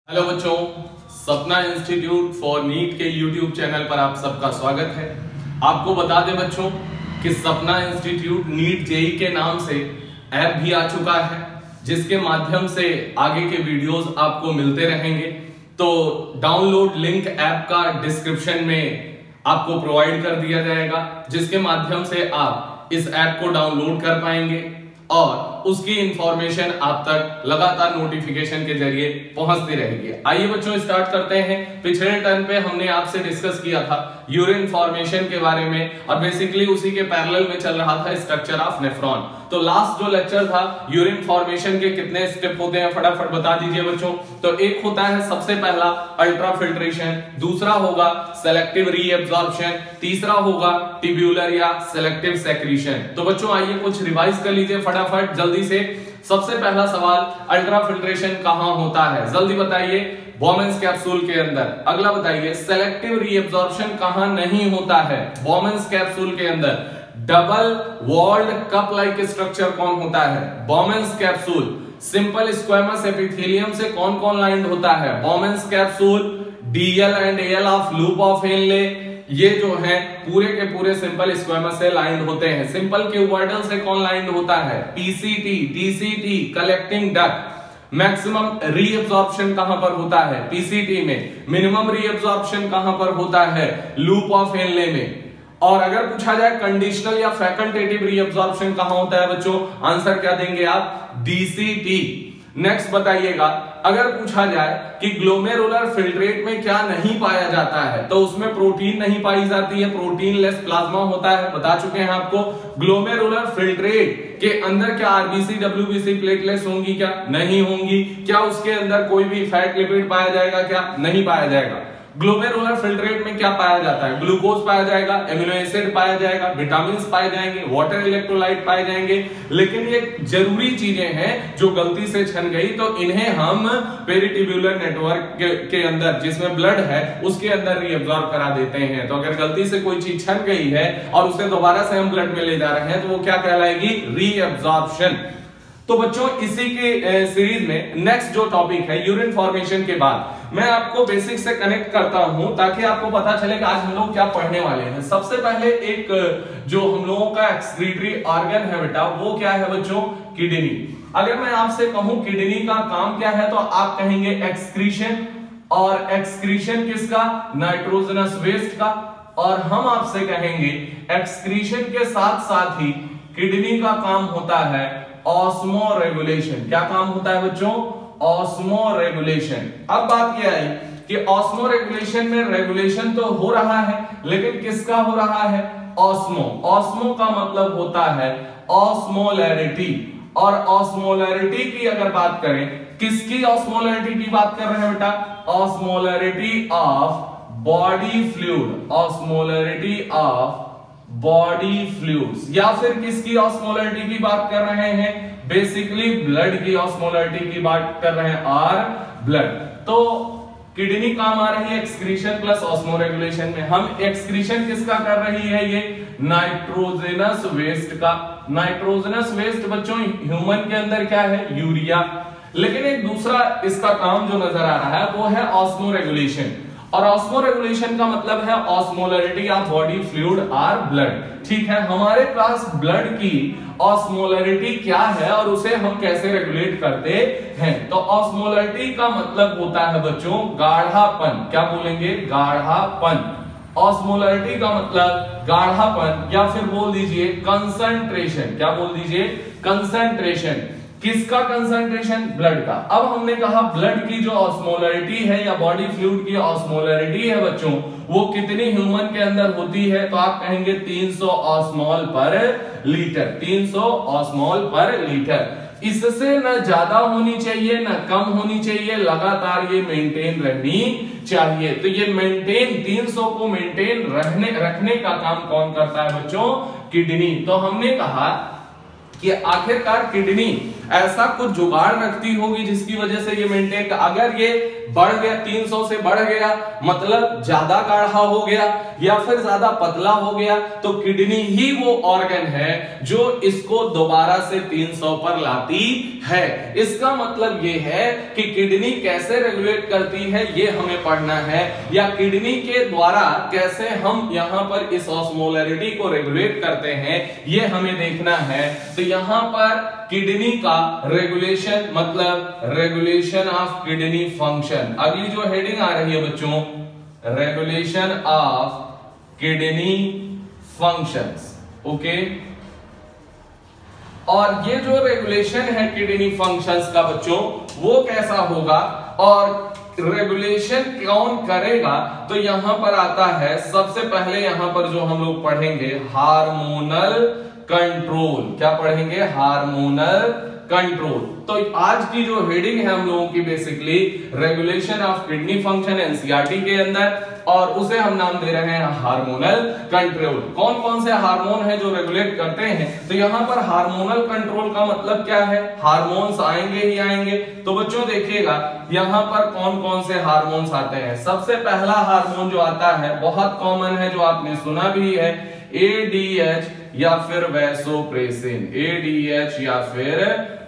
Hello बच्चों, सपना institute for NEET के यूट्यूब चैनल पर आप सबका स्वागत है। आपको बता दें बच्चों कि सपना इंस्टीट्यूट नीट जेई के नाम से ऐप भी आ चुका है, जिसके माध्यम से आगे के वीडियोस आपको मिलते रहेंगे। तो डाउनलोड लिंक ऐप का डिस्क्रिप्शन में आपको प्रोवाइड कर दिया जाएगा, जिसके माध्यम से आप इस ऐप को डाउनलोड कर पाएंगे और उसकी इंफॉर्मेशन आप तक लगातार नोटिफिकेशन के जरिए पहुंचती रहेगी। आइए बच्चों स्टार्ट करते हैं। पिछले टर्न पे हमने आपसे डिस्कस किया था यूरिन फॉर्मेशन के बारे में और बेसिकली उसी के पैरेलल में चल रहा था स्ट्रक्चर ऑफ नेफ्रॉन। तो लास्ट जो लेक्चर था यूरिन फॉर्मेशन के कितने स्टेप होते हैं फटाफट बता दीजिए बच्चों। तो एक होता है सबसे पहला अल्ट्राफिल्ट्रेशन, दूसरा होगा सेलेक्टिव रीएब्जॉर्प्शन, तीसरा होगा ट्यूब्यूलर या सेलेक्टिव सेक्रीशन। तो बच्चों आइए कुछ रिवाइज कर लीजिए फटाफट जल्दी से। सबसे पहला सवाल, अल्ट्राफिल्ट्रेशन कहां होता है, जल्दी बताइए। बोमेंस कैप्सूल के अंदर। अगला बताइए सेलेक्टिव रीएब्जॉर्प्शन कहां नहीं होता है, बोमेंस कैप्सूल के अंदर। Double walled cup like structure कौन होता है, Bowman's capsule. Simple squamous epithelium से कौन कौन लाइंड होता है, Bowman's capsule. DL and L of loop of Henle, ये जो है पूरे के पूरे सिंपल स्क्वेमस से लाइंड होते हैं। सिंपल क्यूबॉइडल से कौन लाइंड होता है, PCT, TCT collecting duct. Maximum reabsorption कहां पर होता है, पीसीटी में। मिनिमम रीअब्जॉर्प्शन कहां पर होता है, लूप ऑफ हेनले में। और अगर पूछा जाए कंडीशनल या फैकल्टेटिव रीअब्जॉर्प्शन कहां होता है बच्चों, आंसर क्या देंगे आप, डीसीटी। नेक्स्ट बताइएगा, अगर पूछा जाए कि ग्लोमेरुलर फिल्ट्रेट में क्या नहीं पाया जाता है, तो उसमें प्रोटीन नहीं पाई जाती है, प्रोटीन लेस प्लाज्मा होता है, बता चुके हैं आपको। ग्लोमेरुलर फिल्ट्रेट के अंदर क्या आरबीसी डब्ल्यूबीसी प्लेटलेट्स होंगी, क्या नहीं होंगी। क्या उसके अंदर कोई भी फैट लिपिड पाया जाएगा, क्या नहीं पाया जाएगा। ग्लोमेरुलर फिल्ट्रेट में क्या पाया जाता है, ग्लूकोज पाया जाएगा, एमिनो एसिड पाया जाएगा, विटामिन पाए जाएंगे, वाटर इलेक्ट्रोलाइट पाए जाएंगे। लेकिन ये जरूरी चीजें हैं जो गलती से छन गई, तो इन्हें हम पेरिट्यूब्यूलर नेटवर्क के अंदर जिसमें ब्लड है उसके अंदर रीअब्सॉर्ब करा देते हैं। तो अगर गलती से कोई चीज छन गई है और उसे दोबारा से हम ब्लड में ले जा रहे हैं तो वो क्या कहलाएगी, रीअब्सॉर्प्शन। तो बच्चों इसी के सीरीज में नेक्स्ट जो टॉपिक है यूरिन फॉर्मेशन के बाद मैं आपको बेसिक से कनेक्ट करता हूं ताकि आपको पता चले कि आज हम लोग क्या पढ़ने वाले हैं। सबसे पहले एक जो हम लोगों का एक्सक्रीटरी ऑर्गन है बेटा, वो क्या है बच्चों, किडनी। अगर मैं आपसे कहूं किडनी का काम क्या है तो आप कहेंगे एक्सक्रीशन। और एक्सक्रीशन किसका, नाइट्रोजनस वेस्ट का। और हम आपसे कहेंगे एक्सक्रीशन के साथ साथ ही किडनी का काम होता है ऑस्मो रेगुलेशन। क्या काम होता है बच्चों, ऑस्मो रेगुलेशन। अब बात यह है कि ऑस्मो रेगुलेशन में रेगुलेशन तो हो रहा है, लेकिन किसका हो रहा है, ऑस्मो। ऑस्मो का मतलब होता है ऑस्मोलैरिटी। और ऑस्मोलैरिटी की अगर बात करें, किसकी ऑस्मोलैरिटी की बात कर रहे हैं बेटा, osmolarity of body fluid, osmolarity of body fluids. या फिर किसकी ऑस्मोलैरिटी की बात कर रहे हैं, बेसिकली ब्लड की ऑस्मोलैरिटी की बात कर रहे हैं, आर ब्लड। तो किडनी काम आ रही है एक्सक्रीशन प्लस ऑस्मो रेगुलेशन में। हम एक्सक्रीशन किसका कर रही है, ये नाइट्रोजनस वेस्ट का। नाइट्रोजनस वेस्ट बच्चों ह्यूमन के अंदर क्या है, यूरिया। लेकिन एक दूसरा इसका काम जो नजर आ रहा है वो है ऑस्मो रेगुलेशन। और ऑस्मो रेगुलेशन का मतलब है osmolarity of body fluid or blood. ठीक है, हमारे पास ब्लड की ऑस्मोलैरिटी क्या है और उसे हम कैसे रेगुलेट करते हैं। तो ऑस्मोलैरिटी का मतलब होता है बच्चों गाढ़ापन। क्या बोलेंगे, गाढ़ापन। ऑस्मोलैरिटी का मतलब गाढ़ापन, या फिर बोल दीजिए कंसंट्रेशन। क्या बोल दीजिए, कंसंट्रेशन। किसका कंसंट्रेशन, ब्लड का। अब हमने कहा ब्लड की जो ऑस्मोलैरिटी है या बॉडी फ्लूइड की ऑस्मोलैरिटी है बच्चों, वो कितनी ह्यूमन के अंदर होती है, तो आप कहेंगे 300 ऑस्मोल पर लीटर। 300 ऑस्मोल पर लीटर। इससे न ज्यादा होनी चाहिए न कम होनी चाहिए, लगातार ये मेंटेन रहनी चाहिए। तो ये मेंटेन 300 को मेंटेन रखने का काम कौन करता है बच्चों, किडनी। तो हमने कहा कि आखिरकार किडनी ऐसा कुछ जुगाड़ रखती होगी जिसकी वजह से ये मेंटेन, अगर ये बढ़ गया 300 से बढ़ गया मतलब ज्यादा गाढ़ा हो गया या फिर ज्यादा पतला हो गया, तो किडनी ही वो ऑर्गन है जो इसको दोबारा से 300 पर लाती है। इसका मतलब ये है कि किडनी कैसे रेगुलेट करती है ये हमें पढ़ना है, या किडनी के द्वारा कैसे हम यहां पर इस ऑस्मोलैरिटी को रेगुलेट करते हैं ये हमें देखना है। तो यहां पर किडनी का रेगुलेशन मतलब रेगुलेशन ऑफ किडनी फंक्शन, अगली जो हेडिंग आ रही है बच्चों, regulation of kidney functions. Okay, और ये जो रेगुलेशन है किडनी फंक्शंस का बच्चों वो कैसा होगा और रेगुलेशन कौन करेगा, तो यहां पर आता है सबसे पहले यहां पर जो हम लोग पढ़ेंगे हार्मोनल कंट्रोल। क्या पढ़ेंगे? Hormonal control. तो आज की जो हेडिंग है हम लोगों की basically regulation of kidney function NCERT के अंदर, और उसे हम नाम दे रहे हैं हार्मोनल कंट्रोल। कौन कौन से हार्मोन है जो रेगुलेट करते हैं, तो यहां पर हार्मोनल कंट्रोल का मतलब क्या है, हार्मोन्स आएंगे ही आएंगे। तो बच्चों देखिएगा यहां पर कौन कौन से हार्मोन्स आते हैं। सबसे पहला हार्मोन जो आता है बहुत कॉमन है, जो आपने सुना भी है, एडीएच या फिर वैसोप्रेसिन। एडीएच या फिर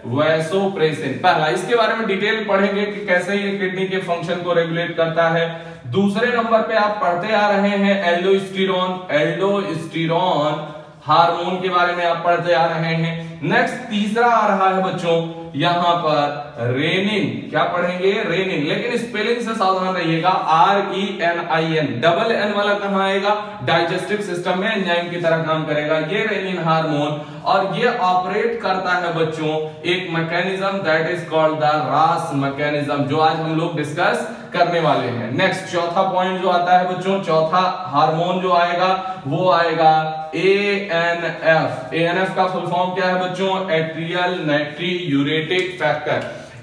वैसोप्रेसिन पहला, इसके बारे में डिटेल पढ़ेंगे कि कैसे ये किडनी के फंक्शन को रेगुलेट करता है। दूसरे नंबर पे आप पढ़ते आ रहे हैं एल्डोस्टेरोन। एल्डोस्टेरोन हार्मोन के बारे में आप पढ़ते आ रहे हैं। नेक्स्ट तीसरा आ रहा है बच्चों यहां पर रेनिन। क्या पढ़ेंगे? रेनिन, लेकिन स्पेलिंग से सावधान रहिएगा, RENIN। डबल एन वाला कहां आएगा? डाइजेस्टिव सिस्टम में एंजाइम की तरह काम करेगा ये रेनिन हार्मोन, और ये ऑपरेट करता है बच्चों एक mechanism that is called the रास मैकेनिज्म, जो आज हम लोग डिस्कस करने वाले हैं। नेक्स्ट चौथा पॉइंट जो आता है बच्चों, चौथा हार्मोन जो आएगा वो आएगा ANF। ANF का फुल फॉर्म क्या है बच्चों? Atrial नाइट्रियूरेटिक factor.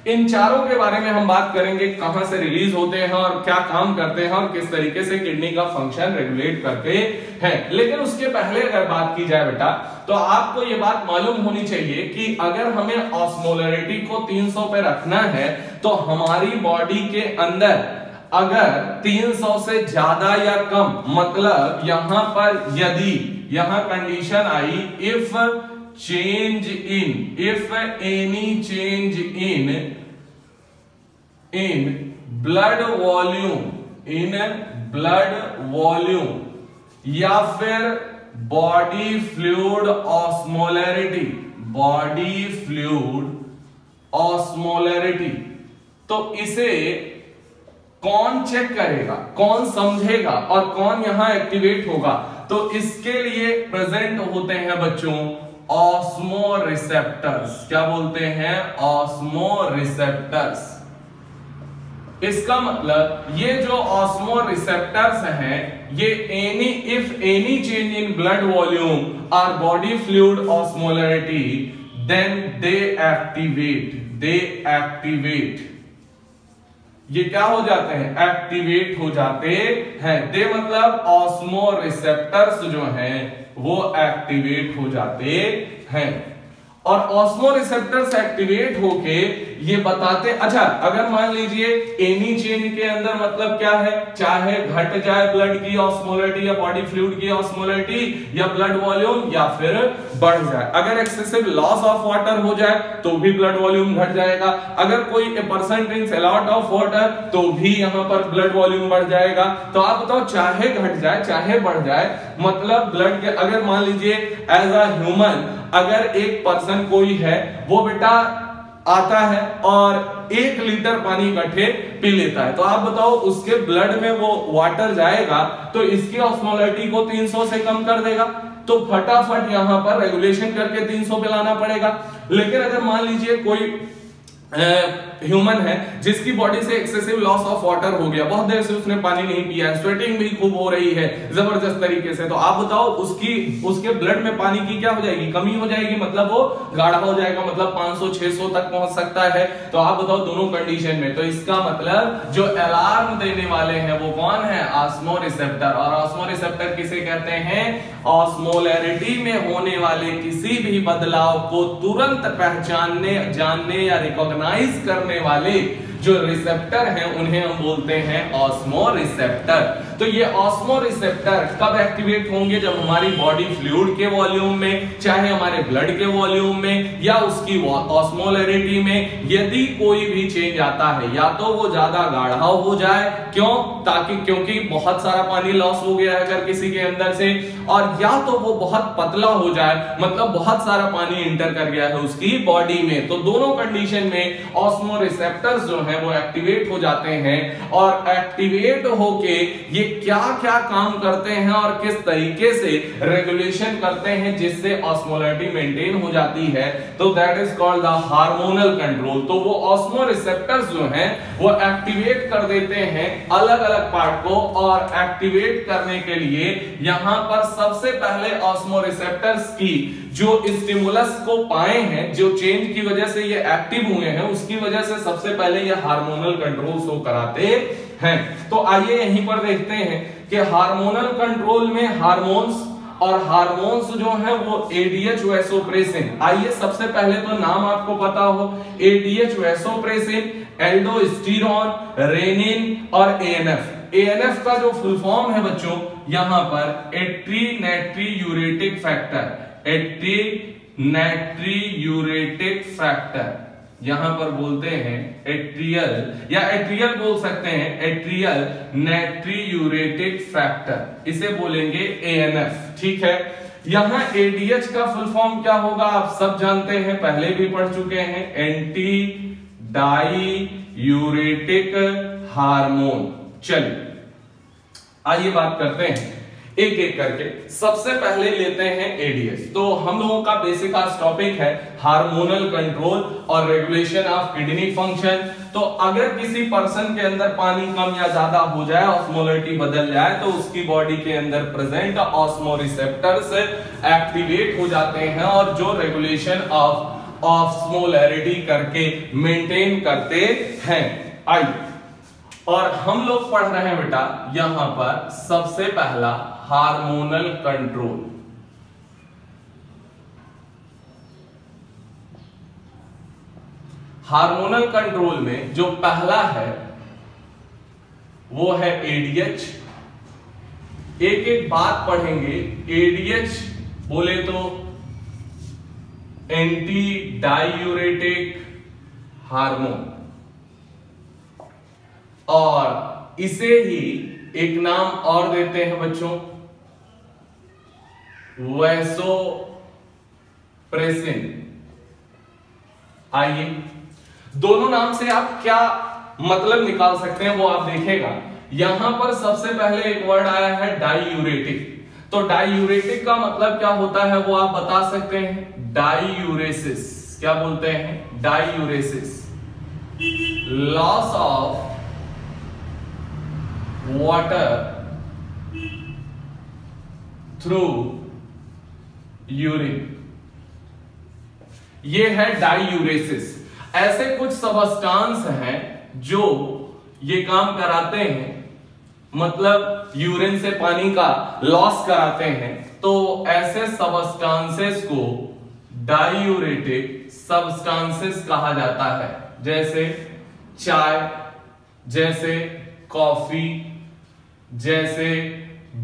इन चारों के बारे में हम बात करेंगे, कहां से रिलीज होते हैं और क्या काम करते हैं और किस तरीके से किडनी का फंक्शन रेगुलेट करते हैं। लेकिन उसके पहले अगर बात की जाए बेटा, तो आपको ये बात मालूम होनी चाहिए कि अगर हमें ऑस्मोलैरिटी को 300 पे रखना है तो हमारी बॉडी के अंदर अगर 300 से ज्यादा या कम, मतलब यहां पर यदि यहां condition I if change in, if any change in blood volume या फिर बॉडी फ्लूइड ऑस्मोलैरिटी, तो इसे कौन चेक करेगा, कौन समझेगा और कौन यहां एक्टिवेट होगा? तो इसके लिए प्रेजेंट होते हैं बच्चों ऑस्मो रिसेप्टर्स। क्या बोलते हैं? Osmo receptors. इसका मतलब ये जो ऑस्मो रिसेप्टर्स हैं ये if any change in blood volume और body fluid osmolarity then they activate. ये क्या हो जाते हैं? एक्टिवेट हो जाते हैं। दे मतलब ऑस्मो रिसेप्टर्स जो हैं वो एक्टिवेट हो जाते हैं, और ऑस्मो रिसेप्टर्स एक्टिवेट होके ये बताते, अच्छा अगर मान लीजिए एनी चेंज के अंदर मतलब क्या है, चाहे घट जाए ब्लड की ऑस्मोलैरिटी या बॉडी फ्लूइड की ऑस्मोलैरिटी या ब्लड वॉल्यूम, या फिर बढ़ जाए। अगर एक्सेसिव लॉस ऑफ वाटर हो जाए तो भी ब्लड वॉल्यूम घट जाएगा। अगर कोई person drinks a lot of water तो भी यहां पर ब्लड वॉल्यूम बढ़ जाएगा। तो आप बताओ, चाहे घट जाए चाहे बढ़ जाए, मतलब ब्लड के, अगर मान लीजिए एज अ ह्यूमन अगर एक पर्सन कोई है वो बेटा आता है और 1 लीटर पानी इकट्ठे पी लेता है, तो आप बताओ उसके ब्लड में वो वाटर जाएगा तो इसकी ऑस्मोलैरिटी को 300 से कम कर देगा, तो फटाफट यहां पर रेगुलेशन करके 300 पे लाना पड़ेगा। लेकिन अगर मान लीजिए कोई ह्यूमन है जिसकी बॉडी से एक्सेसिव लॉस ऑफ वाटर हो गया, बहुत देर से उसने पानी नहीं पिया है, स्वेटिंग भी खूब हो रही है जबरदस्त तरीके से, तो आप बताओ उसके ब्लड में पानी की क्या हो जाएगी, कमी हो जाएगी, मतलब वो गाढ़ा हो जाएगा, मतलब 500-600 तक पहुंच सकता है। तो आप बताओ दोनों कंडीशन में, तो इसका मतलब जो अलार्म देने वाले हैं वो कौन है, ऑस्मोरिसेप्टर। और ऑस्मोरिसेप्टर किसे कहते हैं, ऑस्मोलैरिटी में होने वाले किसी भी बदलाव को तुरंत पहचानने, जानने या रिकॉग्नाइज करने वाले जो रिसेप्टर हैं उन्हें हम बोलते हैं ऑस्मोरिसेप्टर। तो ये ऑस्मोरिसेप्टर कब एक्टिवेट होंगे, जब हमारी बॉडी फ्लूइड के वॉल्यूम में, चाहे हमारे ब्लड के वॉल्यूम में या उसकी ऑस्मोलैरिटी में यदि कोई भी चेंज आता है, या तो वो ज्यादा गाढ़ा हो जाए, क्यों, ताकि क्योंकि बहुत सारा पानी लॉस हो गया है अगर किसी के अंदर से, और या तो वो बहुत पतला हो जाए, मतलब बहुत सारा पानी इंटर कर गया है उसकी बॉडी में। तो दोनों कंडीशन में ऑस्मोरिसेप्टर्स जो है वो एक्टिवेट हो जाते हैं, और एक्टिवेट होके ये क्या क्या काम करते हैं और किस तरीके से रेगुलेशन करते हैं जिससे ऑस्मोलैरिटी मेंटेन हो जाती है, तो that is called the hormonal control. तो वो ऑस्मोरिसेप्टर्स जो हैं वो एक्टिवेट कर देते हैं अलग अलग पार्ट को, और एक्टिवेट करने के लिए यहां पर सबसे पहले ऑस्मोरिसेप्टर्स की जो स्टिमुलस को पाए हैं, जो चेंज की वजह से ये एक्टिव हुए हैं, उसकी वजह से सबसे पहले ये हार्मोनल कंट्रोल शो कराते हैं। तो आइए यहीं पर देखते हैं कि हार्मोनल कंट्रोल में हार्मोन्स, और हार्मोन्स जो है वो एडीएच वैसोप्रेसिन। आइए सबसे पहले तो नाम आपको पता हो, एडीएच वैसोप्रेसिन, एल्डोस्टेरोन, रेनिन और एएनएफ। एएनएफ का जो फुल फॉर्म है बच्चों यहां पर एट्रीनैट्रीयूरेटिक फैक्टर, एट्रीनैट्रीयूरेटिक फैक्टर यहां पर बोलते हैं एट्रियल, या एट्रियल बोल सकते हैं, एट्रियल नाइट्रीयूरेटिक फैक्टर, इसे बोलेंगे एएनएफ। ठीक है, यहां एडीएच का फुल फॉर्म क्या होगा आप सब जानते हैं, पहले भी पढ़ चुके हैं, एंटी डाईयूरेटिक हार्मोन। चलिए आइए बात करते हैं एक एक करके। सबसे पहले लेते हैं एडीएच। तो हम लोगों का बेसिक आज टॉपिक है हार्मोनल कंट्रोल और रेगुलेशन ऑफ किडनी फंक्शन। तो अगर किसी पर्सन के अंदर पानी कम या ज्यादा हो जाए, ऑस्मोलैरिटी बदल जाए, तो उसकी बॉडी के अंदर प्रेजेंट ऑस्मोरिसेप्टर्स एक्टिवेट हो जाते हैं और जो रेगुलेशन ऑफ ऑस्मोलैरिटी करके मेंटेन करते हैं। आइए, और हम लोग पढ़ रहे हैं बेटा यहां पर सबसे पहला हार्मोनल कंट्रोल। हार्मोनल कंट्रोल में जो पहला है वो है एडीएच। एक एक बात पढ़ेंगे। एडीएच बोले तो एंटी डाईयूरेटिक हार्मोन, और इसे ही एक नाम और देते हैं बच्चों, वैसोप्रेसिन। आइए, दोनों नाम से आप क्या मतलब निकाल सकते हैं वो आप देखेगा। यहां पर सबसे पहले एक वर्ड आया है डाईयूरेटिक। तो डाईयूरेटिक का मतलब क्या होता है वो आप बता सकते हैं, डाईयूरेसिस। क्या बोलते हैं, diuresis, loss of water through urine, ये है डाईयूरेसिस। ऐसे कुछ सबस्टांस हैं जो ये काम कराते हैं, मतलब यूरिन से पानी का लॉस कराते हैं। तो ऐसे सबस्टांसेस को डाईयूरेटिक सब्सटेंसेस कहा जाता है, जैसे चाय, जैसे कॉफी, जैसे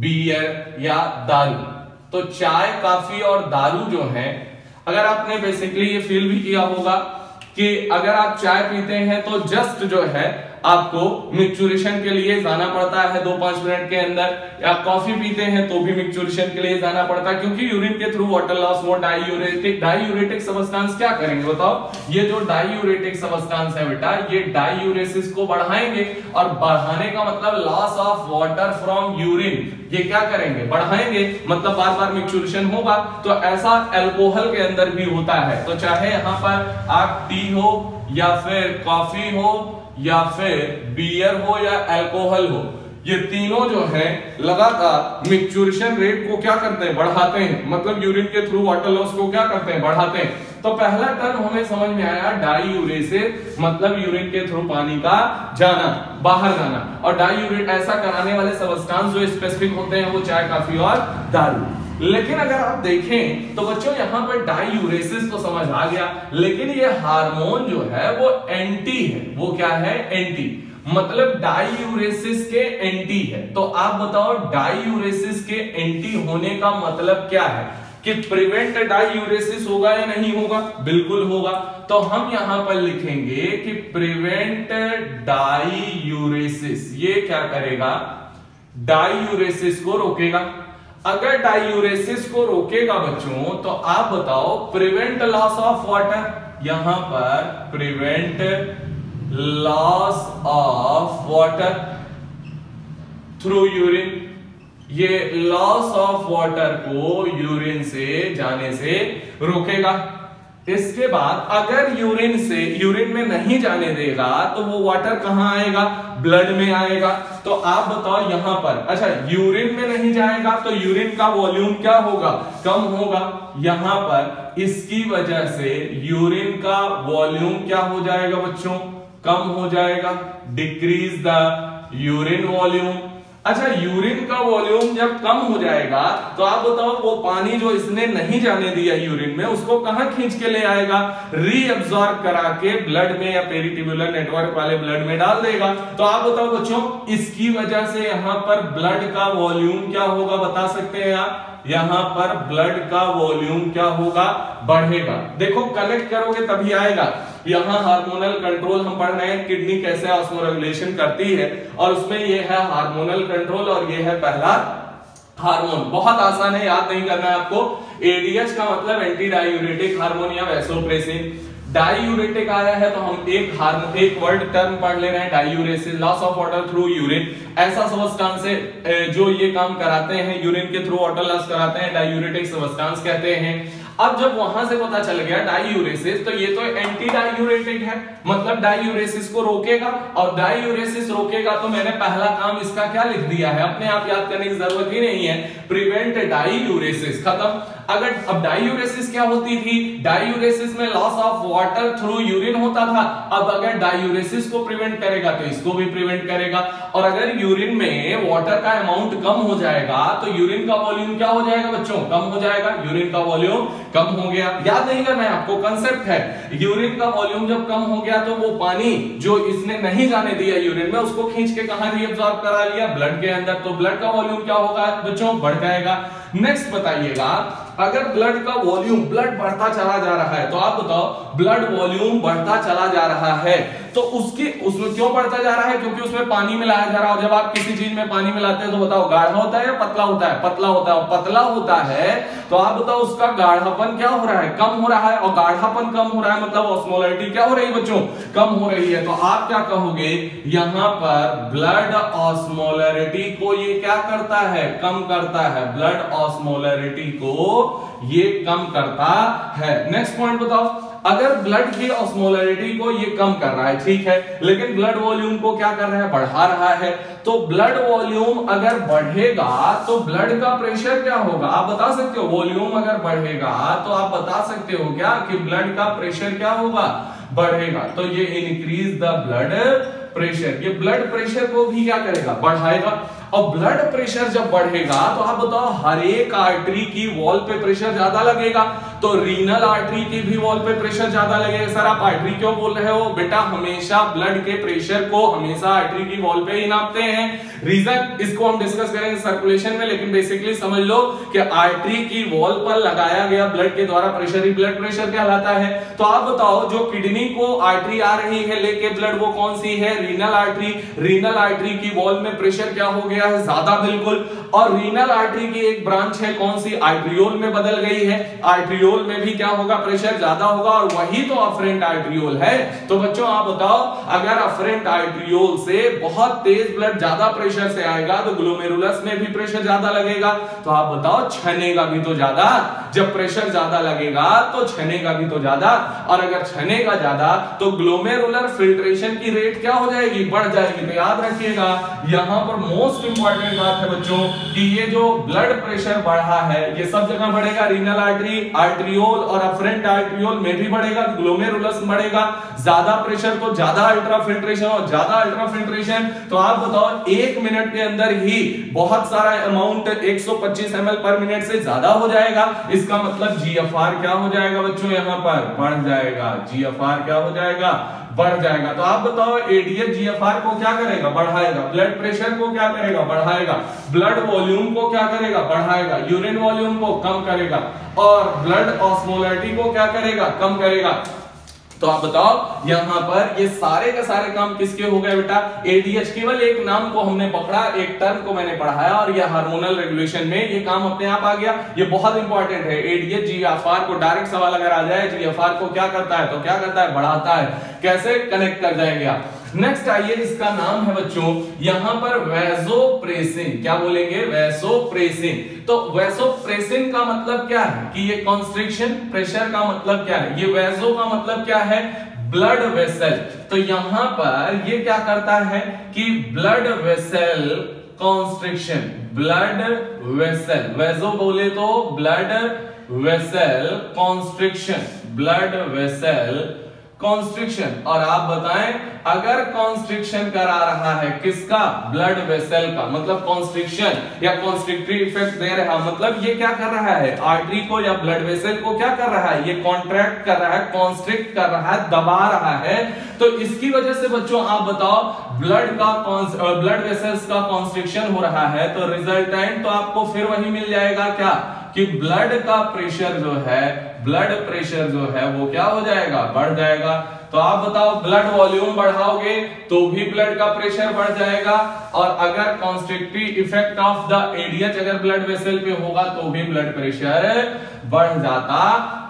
बियर या दारू। तो चाय, कॉफी और दारू जो है, अगर आपने बेसिकली ये फील भी किया होगा कि अगर आप चाय पीते हैं तो जस्ट जो है आपको मिक्चुरेशन के लिए जाना पड़ता है 2-5 मिनट के अंदर, या कॉफी पीते हैं तो भी मिक्चुरेशन के लिए जाना पड़ता है, क्योंकि यूरिन के थ्रू वाटर लॉस। वो डाईयूरेटिक सबस्टेंस क्या करेंगे बताओ, ये जो डाईयूरेटिक सबस्टेंस है बेटा, ये डाईयूरेसिस को बढ़ाएंगे, और बढ़ाने का मतलब loss of water from urine, ये क्या करेंगे, बढ़ाएंगे, मतलब बार बार मिक्चुरेशन होगा। तो ऐसा अल्कोहल के अंदर भी होता है। तो चाहे यहां पर आप टी हो, या फिर कॉफी हो या फिर बियर हो या अल्कोहल हो, ये तीनों जो है लगातार मिक्सचुरेशन रेट को क्या करते हैं, बढ़ाते हैं, मतलब यूरिन के थ्रू वाटर लॉस को क्या करते हैं, बढ़ाते हैं। तो पहला टर्म हमें समझ में आया डाईयूरेसिस, मतलब यूरिन के थ्रू पानी का जाना, बाहर जाना। और डाईयूरेट ऐसा कराने वाले सब्सटेंस जो स्पेसिफिक होते हैं वो चाय, कॉफी और दारू। लेकिन अगर आप देखें तो बच्चों यहाँ पर डाईयूरेसिस तो समझ आ गया, लेकिन ये हार्मोन जो है वो एंटी है। वो क्या है, एंटी, मतलब डाईयूरेसिस के एंटी है। तो आप बताओ डाईयूरेसिस के एंटी होने का मतलब क्या है, कि प्रिवेंट डाईयूरेसिस होगा या नहीं होगा, बिल्कुल होगा। तो हम यहां पर लिखेंगे कि प्रिवेंट डाईयूरेसिस, ये क्या करेगा, डाईयूरेसिस को रोकेगा। अगर डाईयूरेसिस को रोकेगा बच्चों तो आप बताओ प्रिवेंट लॉस ऑफ वाटर, यहां पर prevent loss of water through urine, ये लॉस ऑफ वाटर को यूरिन से जाने से रोकेगा। इसके बाद अगर यूरिन में नहीं जाने देगा तो वो वाटर कहां आएगा, ब्लड में आएगा। तो आप बताओ यहां पर, अच्छा यूरिन में नहीं जाएगा तो यूरिन का वॉल्यूम क्या होगा, कम होगा। यहां पर इसकी वजह से यूरिन का वॉल्यूम क्या हो जाएगा बच्चों, कम हो जाएगा, डिक्रीज द यूरिन वॉल्यूम। अच्छा यूरिन का वॉल्यूम जब कम हो जाएगा तो आप बताओ वो पानी जो इसने नहीं जाने दिया यूरिन में उसको कहां खींच के ले आएगा, रीअब्सॉर्ब करा के ब्लड में या पेरिट्यूबुलर नेटवर्क वाले ब्लड में डाल देगा। तो आप बताओ बच्चों इसकी वजह से यहां पर ब्लड का वॉल्यूम क्या होगा, बता सकते हैं आप, यहां पर ब्लड का वॉल्यूम क्या होगा, बढ़ेगा। देखो कनेक्ट करोगे तभी आएगा। यहां हार्मोनल कंट्रोल हम पढ़ रहे हैं, किडनी कैसे ऑस्मोरेगुलेशन करती है, और उसमें ये है हार्मोनल कंट्रोल और ये है पहला हार्मोन। बहुत आसान है, याद नहीं करना है आपको। एडीएच का मतलब एंटी डायूरेटिक हार्मोन या वैसोप्रेसिन। डाईयूरेटिक आया है तो हम एक वर्ड टर्म पढ़ ले रहे हैं, diuresis, loss of water through urine. ऐसा सब्सटेंस है जो ये काम कराते हैं, यूरिन के थ्रू वाटर लॉस कराते हैं, डाईयूरेटिक सब्सटेंस कहते हैं। अब जब वहां से पता चल गया डाईयूरेसिस, तो ये तो एंटी डाईयूरेटिक है, मतलब डाईयूरेसिस को रोकेगा, और डाईयूरेसिस रोकेगा तो मैंने पहला काम इसका क्या लिख दिया है, अपने आप याद करने की जरूरत ही नहीं है, प्रिवेंट डाईयूरेसिस, खत्म। अगर अब डाईयूरेसिस क्या होती थी, डाईयूरेसिस में loss of water through urine होता था। अब अगर डाईयूरेसिस को प्रिवेंट करेगा तो इसको भी प्रिवेंट करेगा। और अगर यूरिन में वाटर का अमाउंट कम हो जाएगा तो यूरिन का वॉल्यूम क्या हो जाएगा बच्चों, कम हो जाएगा। यूरिन का वॉल्यूम कम हो गया, याद नहीं करना है आपको, कंसेप्ट है। यूरिन का वॉल्यूम जब कम हो गया तो वो पानी जो इसने नहीं जाने दिया यूरिन में उसको खींच के कहां रीअब्सॉर्ब करा लिया, ब्लड के अंदर। तो ब्लड का वॉल्यूम क्या होगा बच्चों, बढ़ जाएगा। नेक्स्ट बताइएगा, अगर ब्लड का वॉल्यूम, ब्लड बढ़ता चला जा रहा है, तो आप बताओ ब्लड वॉल्यूम बढ़ता चला जा रहा है तो उसमें क्यों बढ़ता जा रहा है, क्योंकि उसमें पानी मिलाया जा रहा है। जब आप किसी चीज में पानी मिलाते हैं तो बताओ गाढ़ा होता है या पतला होता है, पतला होता है। पतला होता है तो आप बताओ उसका गाढ़ापन क्या हो रहा है, कम हो रहा है, और गाढ़ापन कम हो रहा है मतलब ऑस्मोलैरिटी क्या हो रही है बच्चों, कम हो रही है। तो आप क्या कहोगे, यहां पर ब्लड ऑस्मोलैरिटी को ये क्या करता है, कम करता है, ब्लड ऑस्मोलैरिटी को ये कम करता है। नेक्स्ट पॉइंट बताओ, अगर ब्लड की ऑस्मोलैरिटी को ये कम कर रहा है, ठीक है, लेकिन ब्लड वॉल्यूम को क्या कर रहा है, बढ़ा रहा है। तो ब्लड वॉल्यूम अगर बढ़ेगा तो ब्लड का प्रेशर क्या होगा, आप बता सकते हो। वॉल्यूम अगर बढ़ेगा तो आप बता सकते हो क्या कि ब्लड का प्रेशर क्या होगा, बढ़ेगा। तो ये इंक्रीज द ब्लड प्रेशर, ये ब्लड प्रेशर को भी क्या करेगा, बढ़ाएगा। और ब्लड प्रेशर जब बढ़ेगा तो आप बताओ हर एक आर्टरी की वॉल पे प्रेशर ज्यादा लगेगा, तो रीनल आर्टरी की भी वॉल पे प्रेशर ज्यादा लगेगा। सर आप आर्टरी क्यों बोल रहे हो, बेटा हमेशा ब्लड के प्रेशर को हमेशा आर्टरी की वॉल पे ही नापते हैं। रीजन इसको हम डिस्कस करेंगे सर्कुलेशन में, लेकिन बेसिकली समझ लो कि आर्टरी की वॉल पर लगाया गया ब्लड के द्वारा प्रेशर ही ब्लड प्रेशर कहलाता है। तो आप बताओ जो किडनी को आर्टरी आ रही है लेके ब्लड, वो कौन सी है, रीनल आर्टरी। रीनल आर्टरी की वॉल में प्रेशर क्या हो गया, गया है ज्यादा बिल्कुल। और रीनल आर्टरी की एक ब्रांच है, कौन सी, आर्ट्रियोल में बदल गई है। आर्ट्रियोल में भी क्या होगा, प्रेशर ज्यादा होगा, और वही तो अफरेंट आर्ट्रियोल है। तो बच्चों आप बताओ, अगर अफरेंट आर्ट्रियोल से बहुत तेज ब्लड ज्यादा प्रेशर से आएगा तो ग्लोमेरुलस में भी प्रेशर ज्यादा लगेगा। तो आप बताओ छनेगा भी तो ज्यादा, जब प्रेशर ज्यादा लगेगा तो छनेगा भी तो ज्यादा, और अगर छनेगा ज्यादा तो ग्लोमेरुलर फिल्ट्रेशन की रेट क्या हो जाएगी, बढ़ जाएगी। तो याद रखिएगा यहां पर मोस्ट इंपॉर्टेंट बात है बच्चों कि ये जो ब्लड प्रेशर बढ़ा है ये सब जगह बढ़ेगा, रीनल आर्टरी, आर्ट्रियोल और अफरेंट आर्ट्रियोल में भी बढ़ेगा, ग्लोमेरुलस में बढ़ेगा। ज्यादा प्रेशर तो ज्यादा अल्ट्रा फिल्ट्रेशन, और ज्यादा अल्ट्रा फिल्ट्रेशन तो आप बताओ 1 मिनट के अंदर ही बहुत सारा अमाउंट 125 ml पर मिनट से ज्यादा हो जाएगा। इसका मतलब जीएफआर क्या हो जाएगा बच्चों, यहां पर बढ़ जाएगा, जीएफआर क्या हो जाएगा, बढ़ जाएगा। तो आप बताओ एडीएच जीएफआर को क्या करेगा, बढ़ाएगा, ब्लड प्रेशर को क्या करेगा, बढ़ाएगा, ब्लड वॉल्यूम को क्या करेगा, बढ़ाएगा, यूरिन वॉल्यूम को कम करेगा, और ब्लड ऑस्मोलरिटी को क्या करेगा, कम करेगा। तो आप बताओ यहां पर ये सारे के सारे काम किसके हो गए बेटा, एडीएच। केवल एक नाम को हमने पकड़ा, एक टर्म को मैंने पढ़ाया, और ये हार्मोनल रेगुलेशन में ये काम अपने आप आ गया। ये बहुत इंपॉर्टेंट है। एडीएच जीएफआर को डायरेक्ट सवाल अगर आ जाए, जीएफआर को क्या करता है, तो क्या करता है, बढ़ाता है। कैसे कनेक्ट कर जाएंगे आप। नेक्स्ट आइए, इसका नाम है बच्चों यहां पर वैसोप्रेसिन। क्या बोलेंगे, वैसोप्रेसिन। तो वैसोप्रेसिन का मतलब क्या है कि ये कॉन्स्ट्रिक्शन, प्रेशर का मतलब क्या है, ये वैसो का मतलब क्या है, ब्लड वेसल। तो यहां पर ये क्या करता है कि blood vessel constriction, blood vessel, vaso बोले तो blood vessel constriction, blood vessel constriction. और आप बताएं अगर कॉन्स्ट्रिक्शन करा रहा है किसका, ब्लड वेसल का, मतलब कॉन्स्ट्रिक्शन या कॉन्स्ट्रिक्टरी इफेक्ट दे रहा, मतलब ये क्या कर रहा है, आर्टरी को या ब्लड वेसल को क्या कर रहा है, ये कॉन्ट्रैक्ट कर रहा है, कॉन्स्ट्रिक्ट कर रहा है, दबा रहा है। तो इसकी वजह से बच्चों आप बताओ ब्लड वेसल्स का कॉन्स्ट्रिक्शन हो रहा है, तो रिजल्टेंट तो आपको फिर वही मिल जाएगा क्या, कि ब्लड का प्रेशर जो है, ब्लड प्रेशर जो है वो क्या हो जाएगा, बढ़ जाएगा। तो आप बताओ ब्लड वॉल्यूम बढ़ाओगे तो भी ब्लड का प्रेशर बढ़ जाएगा, और अगर कॉन्स्ट्रिक्टिव इफेक्ट ऑफ द एडीएच अगर ब्लड वेसल पे होगा तो भी ब्लड प्रेशर बढ़ जाता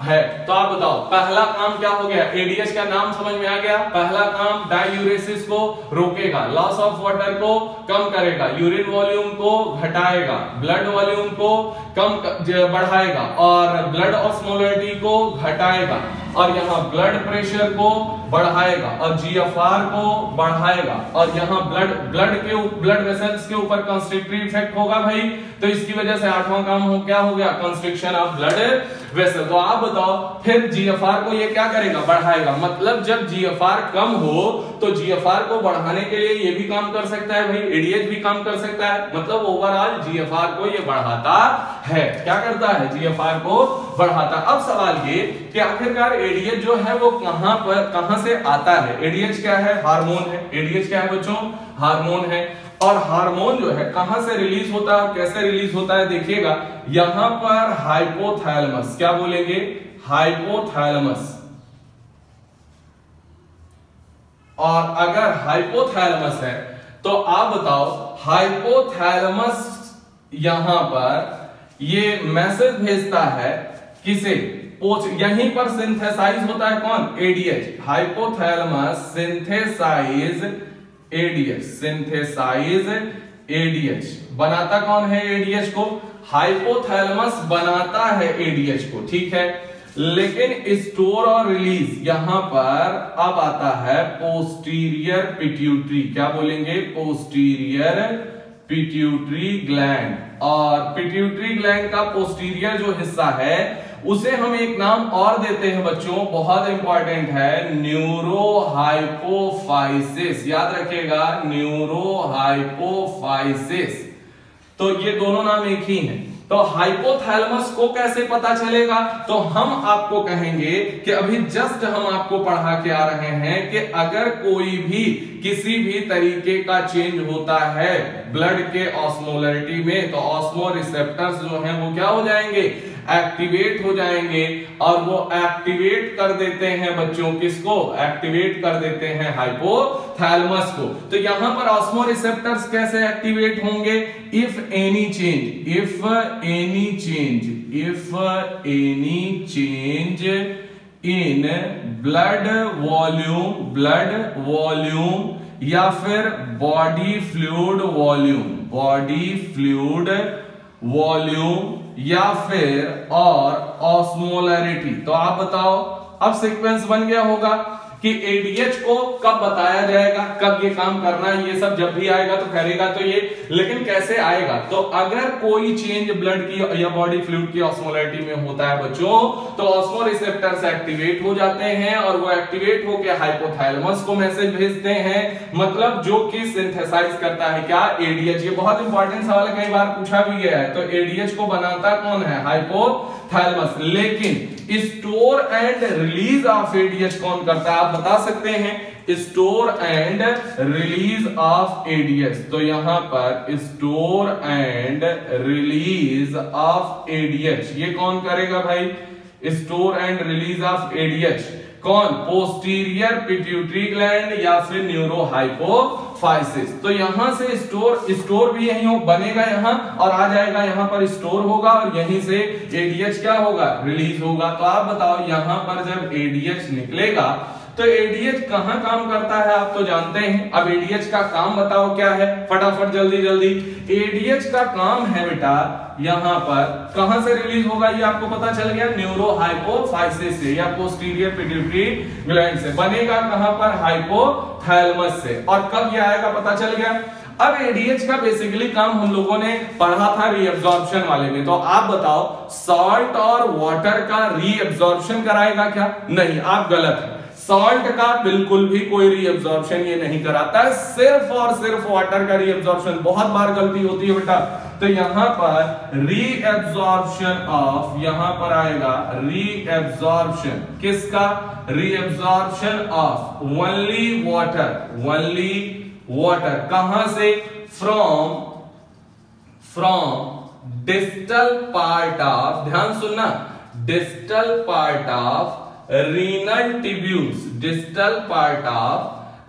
है। तो आप बताओ पहला काम क्या हो गया, एडीएच का नाम समझ में आ गया। पहला काम डायूरेसिस को रोकेगा, लॉस ऑफ वाटर को कम करेगा, यूरिन वॉल्यूम को घटाएगा, ब्लड वॉल्यूम को कम बढ़ाएगा, और ब्लड ऑस्मोलरिटी को घटाएगा, और यहाँ ब्लड प्रेशर को बढ़ाएगा, और जीएफआर को बढ़ाएगा, और यहाँ ब्लड वेसल्स के ऊपर कंस्ट्रिक्टिव इफेक्ट होगा भाई। तो इसकी वजह से आठवां काम हो क्या हो गया, कंस्ट्रिक्शन ऑफ ब्लड वेसल। तो आप बताओ फिर जीएफआर को ये क्या करेगा, बढ़ाएगा। मतलब जब जीएफआर कम हो तो जीएफआर को बढ़ाने के लिए ये भी काम कर सकता है भाई, एडीएच भी काम कर सकता है। मतलब ओवरऑल जीएफआर को ये बढ़ाता है, क्या करता है, जीएफआर को बढ़ाता। अब सवाल ये कि आखिरकार एडीएच जो है वो कहां से आता है। एडीएच क्या है, हार्मोन है। एडीएच क्या है बच्चों, हार्मोन है। और हार्मोन जो है कहां से रिलीज होता है, कैसे रिलीज होता है, देखिएगा यहां पर हाइपोथैलेमस, क्या बोलेंगे, हाइपोथैलेमस। और अगर हाइपोथैलेमस है तो आप बताओ हाइपोथैलेमस यहां पर ये मैसेज भेजता है किसे, यहीं पर सिंथेसाइज होता है कौन, ADH. Hypothalamus synthesize ADH, synthesize ADH. बनाता कौन है एडीएच को, हाइपोथैलेमस बनाता है एडीएच को, ठीक है। लेकिन स्टोर और रिलीज यहां पर अब आता है पोस्टीरियर पिट्यूटरी, क्या बोलेंगे, पोस्टीरियर पिट्यूटरी ग्लैंड। और पिट्यूटरी ग्लैंड का पोस्टीरियर जो हिस्सा है उसे हम एक नाम और देते हैं बच्चों, बहुत इंपॉर्टेंट है, न्यूरोहाइपोफाइसिस। याद रखिएगा, न्यूरोहाइपोफाइसिस। तो ये दोनों नाम एक ही हैं। तो हाइपोथैलेमस को कैसे पता चलेगा, तो हम आपको कहेंगे कि अभी जस्ट हम आपको पढ़ा के आ रहे हैं कि अगर कोई भी किसी भी तरीके का चेंज होता है ब्लड के ऑस्मोलरिटी में, तो ऑस्मो रिसेप्टर्स जो हैं वो क्या हो जाएंगे, एक्टिवेट हो जाएंगे और वो एक्टिवेट कर देते हैं बच्चों, किसको एक्टिवेट कर देते हैं, हाइपोथैलेमस को। तो यहां पर ऑस्मोरिसेप्टर्स कैसे एक्टिवेट होंगे, if any change in blood volume या फिर बॉडी फ्लूइड वॉल्यूम या फिर और ऑस्मोलैरिटी। तो आप बताओ, अब सीक्वेंस बन गया होगा कि एडीएच को कब बताया जाएगा, कब ये काम करना है, ये सब जब भी आएगा तो करेगा तो ये, लेकिन कैसे आएगा, तो अगर कोई चेंज ब्लड की या बॉडी फ्लूइड की ऑस्मोलैरिटी में होता है बच्चों, तो ऑस्मोरिसेप्टर्स एक्टिवेट हो जाते हैं और वो एक्टिवेट होकर हाइपोथैलेमस को मैसेज भेजते हैं, मतलब जो कि सिंथेसाइज करता है क्या, एडीएच। ये बहुत इंपॉर्टेंट सवाल कई बार पूछा भी गया है। तो एडीएच को बनाता कौन है, हाइपोथैलेमस। लेकिन store and release of ADH कौन करता है, आप बता सकते हैं, store and release of ADH. तो यहां पर store and release of ADH ये कौन करेगा भाई, store and release of ADH कौन, पोस्टीरियर पिट्यूटरी ग्लैंड या फिर न्यूरोहाइपोफाइसिस। तो यहां से स्टोर भी यहीं बनेगा यहां और आ जाएगा, यहां पर स्टोर होगा और यहीं से एडीएच क्या होगा, रिलीज होगा। तो आप बताओ, यहां पर जब एडीएच निकलेगा तो एडीएच कहां काम करता है, आप तो जानते हैं। अब एडीएच का काम बताओ क्या है, फटाफट जल्दी। एडीएच का काम है बेटा, यहां पर कहां से रिलीज होगा ये आपको पता चल गया, न्यूरोहाइपोफाइसिस से या पोस्टीरियर पिट्यूटरी ग्लैंड से। बनेगा कहां पर, हाइपोथैलेमस से। और कब ये आएगा पता चल गया। अब एडीएच का बेसिकली काम हम लोगों ने पढ़ा था रीअब्जॉर्प्शन वाले में। तो आप बताओ, सॉल्ट और वाटर का रीअब्जॉर्प्शन कराएगा क्या, नहीं, आप गलत है। सॉल्ट का बिल्कुल भी कोई रीअब्जॉर्प्शन ये नहीं कराता है, सिर्फ और सिर्फ वाटर का रीअब्जॉर्प्शन। बहुत बार गलती होती है बेटा। तो यहां पर रीअब्जॉर्प्शन ऑफ, यहां पर आएगा रीअब्जॉर्प्शन किसका, रीअब्जॉर्प्शन ऑफ ओनली वाटर। कहां से, फ्रॉम डिस्टल पार्ट ऑफ, ध्यान सुनना, distal part of renal tubules, distal part of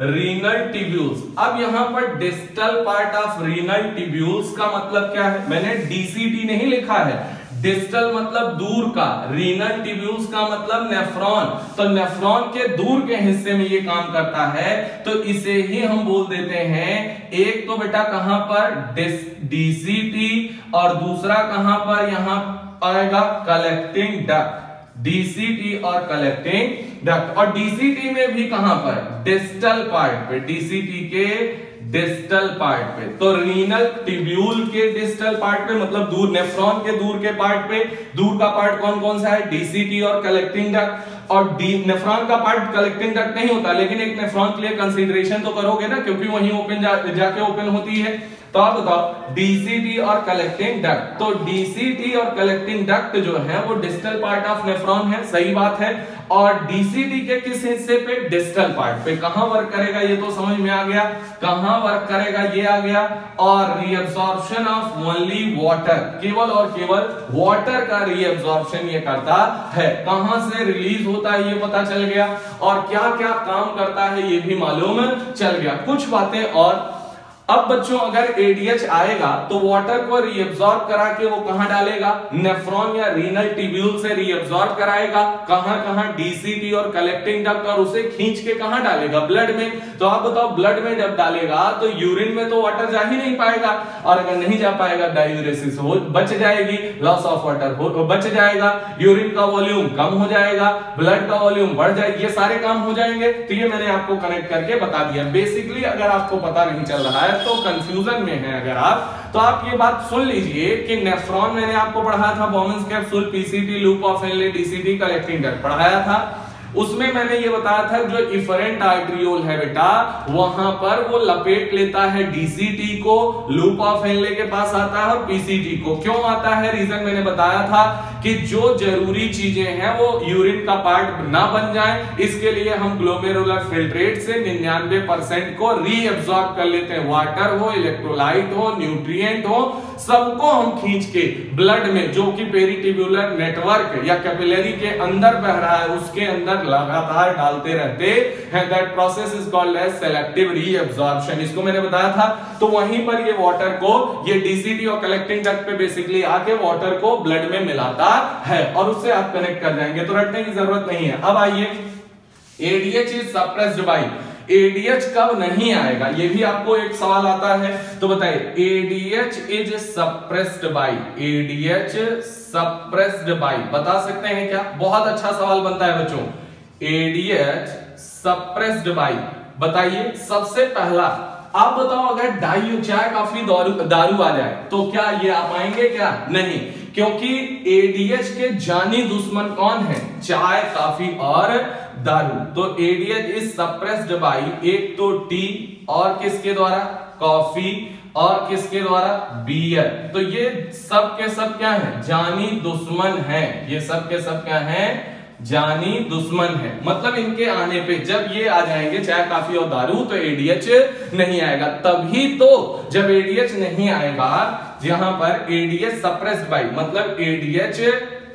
renal tubules. अब यहां पर distal part of renal tubules का मतलब क्या है, मैंने डीसीटी नहीं लिखा है, डिस्टल मतलब दूर का, रीनल ट्यूब्यूल्स का मतलब नेफ्रॉन। तो नेफ्रॉन के दूर के हिस्से में ये काम करता है, तो इसे ही हम बोल देते हैं, एक तो बेटा कहां पर, डीसीटी, और दूसरा कहां पर, यहां आएगा कलेक्टिंग डक्ट, डीसीटी और कलेक्टिंग डक्ट। और डीसीटी में भी कहां पर, डिस्टल पार्ट पे, डीसीटी के डिस्टल पार्ट पे। तो रीनल ट्यूब्यूल के डिस्टल पार्ट पे मतलब दूर, नेफ्रॉन के दूर के पार्ट पे। दूर का पार्ट कौन कौन सा है, डीसीटी और कलेक्टिंग डक्ट। और नेफ्रॉन का पार्ट कलेक्टिंग डक्ट नहीं होता, लेकिन एक नेफ्रॉन के लिए कंसीडरेशन तो करोगे ना, क्योंकि वहीं ओपन जाके ओपन होती है। तो आप बताओ, डीसीटी और कलेक्टिंग डक्ट। तो डीसीटी और कलेक्टिंग डक्ट जो है वो डिस्टल पार्ट ऑफ नेफ्रॉन है, सही बात है। और डीसीटी के किस हिस्से पे, डिस्टल पार्ट पे। कहां वर्क करेगा ये तो समझ में आ गया, कहां वर्क करेगा ये आ गया। और रीअब्जॉर्प्शन ऑफ ओनली वाटर, केवल और केवल वाटर का रीअब्जॉर्प्शन ये करता है। कहां से रिलीज होता है ये पता चल गया, और क्या क्या काम करता है ये भी मालूम चल गया। कुछ बातें और, अब बच्चों अगर एडीएच आएगा तो वाटर को रीअब्सॉर्ब करा के वो कहां डालेगा, नेफ्रॉन या रीनल ट्यूब्यूल से रीअब्सॉर्ब कराएगा। कहां, डीसीटी और कलेक्टिंग डक्ट, और उसे खींच के कहां डालेगा, ब्लड में। तो आप बताओ, ब्लड में जब डालेगा तो यूरिन में तो वाटर जा ही नहीं पाएगा, और अगर नहीं जा पाएगा डायूरेसिस हो बच जाएगी, लॉस ऑफ वाटर हो बच जाएगा, यूरिन का वॉल्यूम कम हो जाएगा, ब्लड का वॉल्यूम बढ़ जाएगा, ये सारे काम हो जाएंगे। तो ये मैंने आपको कनेक्ट करके बता दिया। बेसिकली अगर आपको पता नहीं चल रहा है तो कंफ्यूजन में है अगर आप, तो आप ये बात सुन लीजिए कि नेफ्रॉन मैंने आपको पढ़ाया था, बोमेंस capsule, PCT, loop of Henley, DCT, collecting duct पढ़ाया था। उसमें मैंने ये बताया था जो इफरेंट आर्टरियोल है बेटा, वहां पर वो लपेट लेता है डीसीटी को, लूप ऑफ हेनले के पास आता है और पीसीटी को। क्यों आता है, रीजन मैंने बताया था कि जो जरूरी चीजें हैं वो यूरिन का पार्ट ना बन जाए, इसके लिए हम ग्लोमेरुलर फिल्ट्रेट से 99% को रीअब्सॉर्ब कर लेते हैं। वाटर हो, इलेक्ट्रोलाइट हो, न्यूट्रिएंट हो, सबको हम खींच के ब्लड में, जो कि पेरिट्यूबुलर नेटवर्क या कैपिलरी के अंदर बह रहा है, उसके अंदर लगातार डालते रहते हैं। That process is called as selective reabsorption. इसको मैंने बताया था। तो वहीं पर ये वाटर को, ये डीसीटी और कलेक्टिंग डक्ट पे बेसिकली आके वाटर को ब्लड में मिलाता है और उससे आप कनेक्ट कर जाएंगे, तो रटने की जरूरत नहीं है। अब आइए, ADH is suppressed bye, ADH कब नहीं आएगा, ये भी आपको एक सवाल आता है, तो बताइए ADH is suppressed bye, ADH suppressed bye, बता सकते हैं क्या? बहुत अच्छा सवाल बनता है बच्चों। एडीएच सप्रेस्ड बाय, बताइए सबसे पहला आप बताओ, अगर डाई चाय काफी दारू आ जाए तो क्या ये आ पाएंगे? क्या नहीं, क्योंकि एडीएच के जानी दुश्मन कौन है? चाय, काफी और दारू। तो एडीएच इज सप्रेस्ड बाय, एक तो टी और किसके द्वारा? कॉफी, और किसके द्वारा? बियर। तो ये सब के सब क्या है? जानी दुश्मन है। ये सब के सब क्या है? जानी दुश्मन है। मतलब इनके आने पे जब ये आ जाएंगे चाय, काफी और दारू, तो एडीएच नहीं आएगा। तभी तो जब एडीएच नहीं आएगा, यहां पर एडीएच सप्रेस्ड बाय, मतलब एडीएच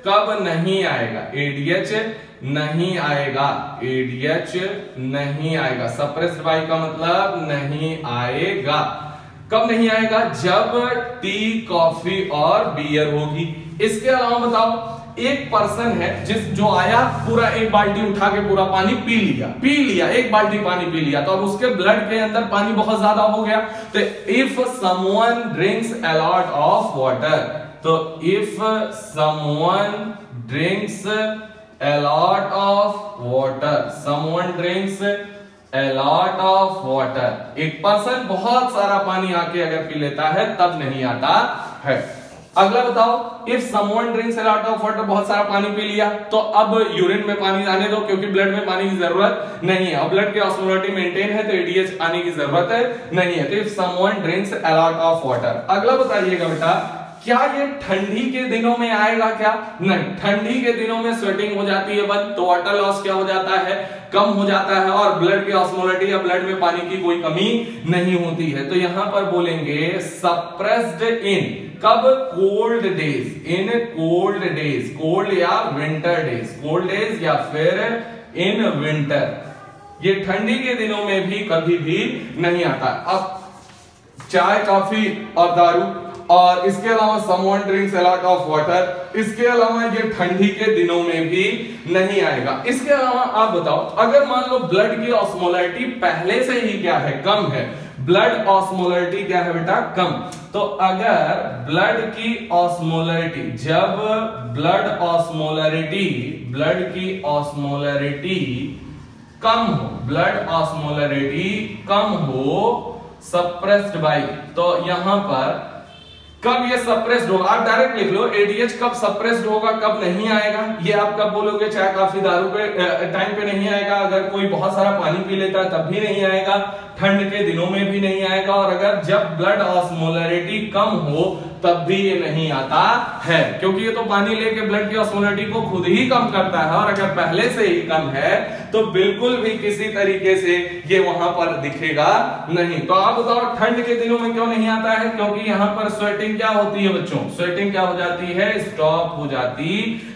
कब नहीं आएगा? एडीएच नहीं आएगा, एडीएच नहीं आएगा। सप्रेस्ड बाय का मतलब नहीं आएगा। कब नहीं आएगा? जब टी, कॉफी और बियर होगी। इसके अलावा बताओ, एक पर्सन है जो आया, पूरा एक बाल्टी उठा के पूरा पानी पी लिया, एक बाल्टी पानी पी लिया, तो अब उसके ब्लड के अंदर पानी बहुत ज्यादा हो गया। तो if someone drinks a lot of water, तो if someone drinks a lot of water, someone drinks a lot of water, एक पर्सन बहुत सारा पानी आके अगर पी लेता है तब नहीं आता है। अगला बताओ, if someone drinks a lot of water, बहुत सारा पानी पी लिया, तो अब यूरिन में पानी आने दो, क्योंकि ब्लड में पानी की जरूरत नहीं है। अब ब्लड की ऑस्मोलरिटी मेंटेन है, तो एडीएच आने की जरूरत नहीं है। तो if someone drinks a lot of water. अगला बताइएगा बेटा, क्या ये ठंडी के दिनों में आएगा? क्या नहीं, ठंडी के दिनों में स्वेटिंग हो जाती है बंद, तो वाटर लॉस क्या हो जाता है? कम हो जाता है, और ब्लड की ऑस्मोलरिटी या ब्लड में पानी की कोई कमी नहीं होती है। तो यहां पर बोलेंगे सप्रेस्ड इन कब? Cold days, in cold days, cold या विंटर डेज, कोल्ड डेज या फिर इन विंटर। ये ठंडी के दिनों में भी कभी भी नहीं आता। अब चाय, काफी और दारू, और इसके अलावा someone drinks a lot of water, इसके अलावा ये ठंडी के दिनों में भी नहीं आएगा। इसके अलावा आप बताओ, अगर मान लो ब्लड की ऑस्मोलरिटी पहले से ही क्या है? कम है। ब्लड ऑस्मोलरिटी क्या है बेटा? कम। तो अगर ब्लड की ऑस्मोलरिटी, जब ब्लड की ऑस्मोलरिटी कम हो, ब्लड ऑस्मोलरिटी कम हो, सप्रेस्ड बाय, तो यहां पर कब ये सप्रेस्ड होगा? आप डायरेक्ट लिख लो, एडीएच कब सप्रेस्ड होगा, कब नहीं आएगा। ये आप कब बोलोगे? चाहे काफी दारू पे टाइम पे नहीं आएगा, अगर कोई बहुत सारा पानी पी लेता है तब भी नहीं आएगा, ठंड के दिनों में भी नहीं आएगा, और अगर जब ब्लड ऑस्मोलरिटी कम हो तब भी ये नहीं आता है, क्योंकि ये तो पानी लेके ब्लड की ऑस्मोलरिटी को खुद ही कम करता है, और अगर पहले से ही कम है तो बिल्कुल भी किसी तरीके से ये वहां पर दिखेगा नहीं। तो आप बताओ, ठंड के दिनों में क्यों नहीं आता है? क्योंकि यहां पर स्वेटिंग क्या होती है बच्चों? स्वेटिंग क्या हो जाती है? स्टॉप हो जाती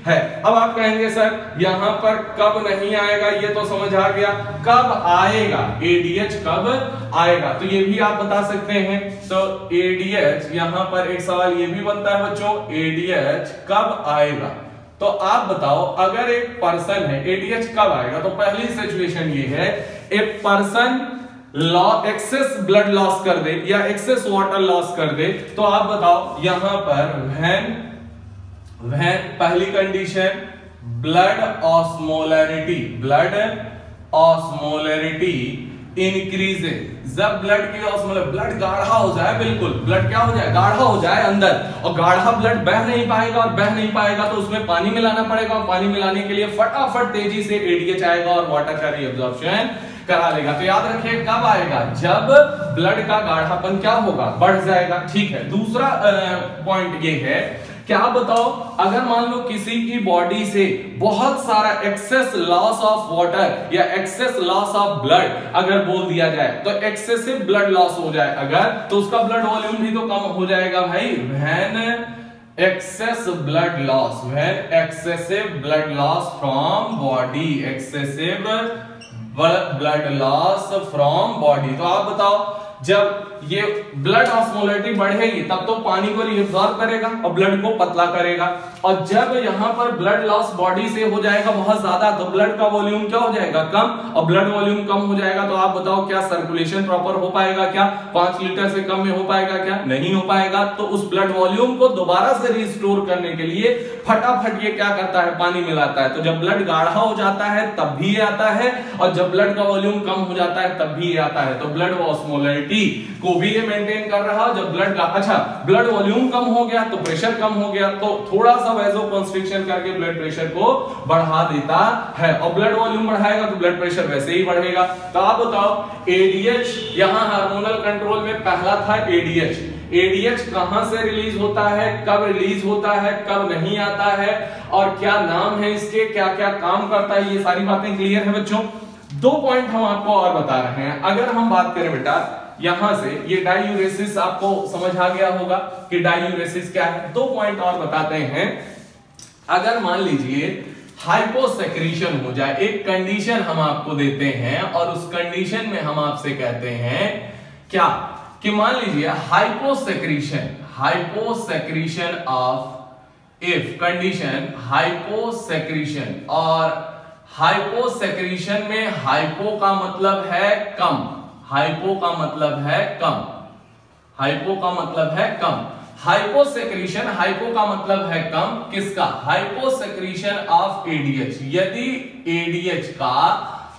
है। अब आप कहेंगे सर यहां पर कब नहीं आएगा, ये तो समझ आ गया, कब आएगा? एडीएच कब आएगा, तो ये भी आप बता सकते हैं। तो एडीएच, यहां पर एक सवाल ये भी बनता है बच्चों, एडीएच कब आएगा? तो आप बताओ, अगर एक पर्सन है, एडीएच कब आएगा? तो पहली सिचुएशन ये है, एक पर्सन एक्सेस ब्लड लॉस कर दे या एक्सेस वाटर लॉस कर दे, तो आप बताओ यहां पर व्हेन पहली कंडीशन, ब्लड ऑस्मोलरिटी इंक्रीजेस, जब ब्लड की ऑस्मोलरिटी, ब्लड गाढ़ा हो जाए, बिल्कुल ब्लड क्या हो जाए? गाढ़ा हो जाए अंदर, और गाढ़ा ब्लड बह नहीं पाएगा, और बह नहीं पाएगा तो उसमें पानी मिलाना पड़ेगा, और पानी मिलाने के लिए फटाफट तेजी से एडीएच आएगा और वाटर का रीअब्जॉर्प्शन करा लेगा। तो याद रखिए कब आएगा? जब ब्लड का गाढ़ापन क्या होगा? बढ़ जाएगा। ठीक है। दूसरा पॉइंट ये है क्या बताओ, अगर मान लो किसी की बॉडी से बहुत सारा एक्सेस लॉस ऑफ वाटर या एक्सेस लॉस ऑफ ब्लड अगर बोल दिया जाए, तो एक्सेसिव ब्लड लॉस हो जाए अगर, तो उसका ब्लड वॉल्यूम भी तो कम हो जाएगा भाई। When excess blood loss, when excessive blood loss from body, excessive blood loss from body। तो आप बताओ, जब ये ब्लड ऑस्मोलरिटी बढ़ेगी तब तो पानी को रिएब्सॉर्ब करेगा और ब्लड को पतला करेगा, और जब यहां पर ब्लड लॉस बॉडी से हो जाएगा बहुत ज्यादा, तो ब्लड का वॉल्यूम क्या हो जाएगा, कम, और ब्लड वॉल्यूम कम हो जाएगा तो आप बताओ क्या सर्कुलेशन प्रॉपर हो पाएगा, क्या 5 लीटर से कम में हो पाएगा, क्या नहीं हो पाएगा। तो उस ब्लड वॉल्यूम को दोबारा से रिस्टोर करने के लिए फटाफट ये क्या करता है, पानी मिलाता है। तो जब ब्लड गाढ़ा हो जाता है तब भी ये आता है, और जब ब्लड का वॉल्यूम कम हो जाता है तब भी ये आता है। तो ब्लड ऑस्मोलरिटी को भी ये मेंटेन कर रहा है। जब ब्लड का ब्लड वॉल्यूम कम हो गया तो प्रेशर कम हो गया, तो थोड़ा सा वैसोकंस्ट्रिक्शन करके ब्लड प्रेशर को बढ़ा देता है, और ब्लड वॉल्यूम बढ़ाएगा तो ब्लड प्रेशर वैसे ही बढ़ेगा। तो आप बताओ एडीएच, यहां हार्मोनल कंट्रोल में पहला था एडीएच। एडीएच कहां से रिलीज होता है, कब रिलीज होता है, कब नहीं आता है, और क्या नाम है इसके, क्या क्या काम करता है, ये सारी बातें क्लियर है बच्चों। 2 पॉइंट हम आपको और बता रहे हैं। अगर हम बात करें बेटा यहां से, ये डायूरेसिस आपको समझ आ गया होगा कि डायूरेसिस क्या है। 2 पॉइंट और बताते हैं। अगर मान लीजिए हाइपोसेक्रीशन हो जाए, एक कंडीशन हम आपको देते हैं और उस कंडीशन में हम आपसे कहते हैं क्या, कि मान लीजिए हाइपोसेक्रीशन ऑफ, इफ कंडीशन हाइपोसेक्रीशन, और हाइपोसेक्रीशन में हाइपो का मतलब है कम, हाइपो का मतलब है कम, हाइपो का मतलब है कम, हाइपोसेक्रीशन, हाइपो का मतलब है कम, किसका, हाइपोसेक्रीशन ऑफ एडीएच। यदि एडीएच का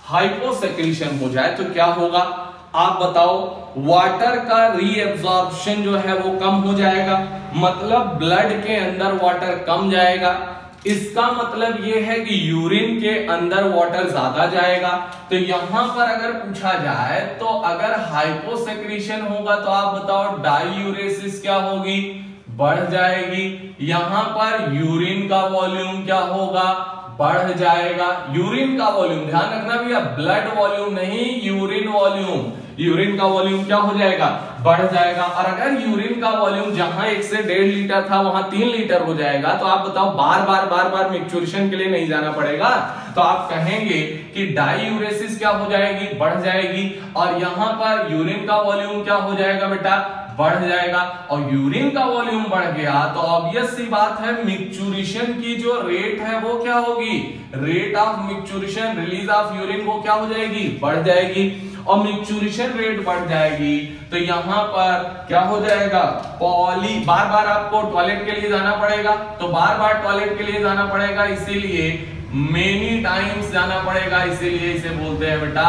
हाइपोसेक्रीशन हो जाए तो क्या होगा, आप बताओ, वाटर का रीएब्जॉर्प्शन जो है वो कम हो जाएगा, मतलब ब्लड के अंदर वाटर कम जाएगा। इसका मतलब यह है कि यूरिन के अंदर वाटर ज्यादा जाएगा। तो यहां पर अगर पूछा जाए तो अगर हाइपोसेक्रीशन होगा तो आप बताओ डायूरेसिस क्या होगी, बढ़ जाएगी। यहां पर यूरिन का वॉल्यूम क्या होगा, बढ़ जाएगा। यूरिन का वॉल्यूम ध्यान रखना भैया, ब्लड वॉल्यूम नहीं, यूरिन वॉल्यूम, यूरिन का वॉल्यूम क्या हो जाएगा, बढ़ जाएगा। और अगर यूरिन का वॉल्यूम जहां 1 से 1.5 लीटर था वहां 3 लीटर हो जाएगा, तो आप बताओ बार बार मैच्योरेशन के लिए नहीं जाना पड़ेगा। तो आप कहेंगे कि डायूरेसिस क्या हो जाएगी, बढ़ जाएगी। और यहां पर यूरिन का वॉल्यूम क्या हो जाएगा बेटा, बढ़ जाएगा। और यूरिन का वॉल्यूम बढ़ गया तो ऑब्वियस सी बात है मैच्योरेशन की जो रेट है वो क्या होगी, rate of maturation, release of urine वो क्या हो जाएगी, बढ़ जाएगी। और मैच्योरेशन रेट बढ़ जाएगी तो यहां पर क्या हो जाएगा, बार बार आपको टॉयलेट के लिए जाना पड़ेगा, तो बार बार टॉयलेट के लिए जाना पड़ेगा, इसीलिए मेनी टाइम्स जाना पड़ेगा, इसीलिए इसे बोलते हैं बेटा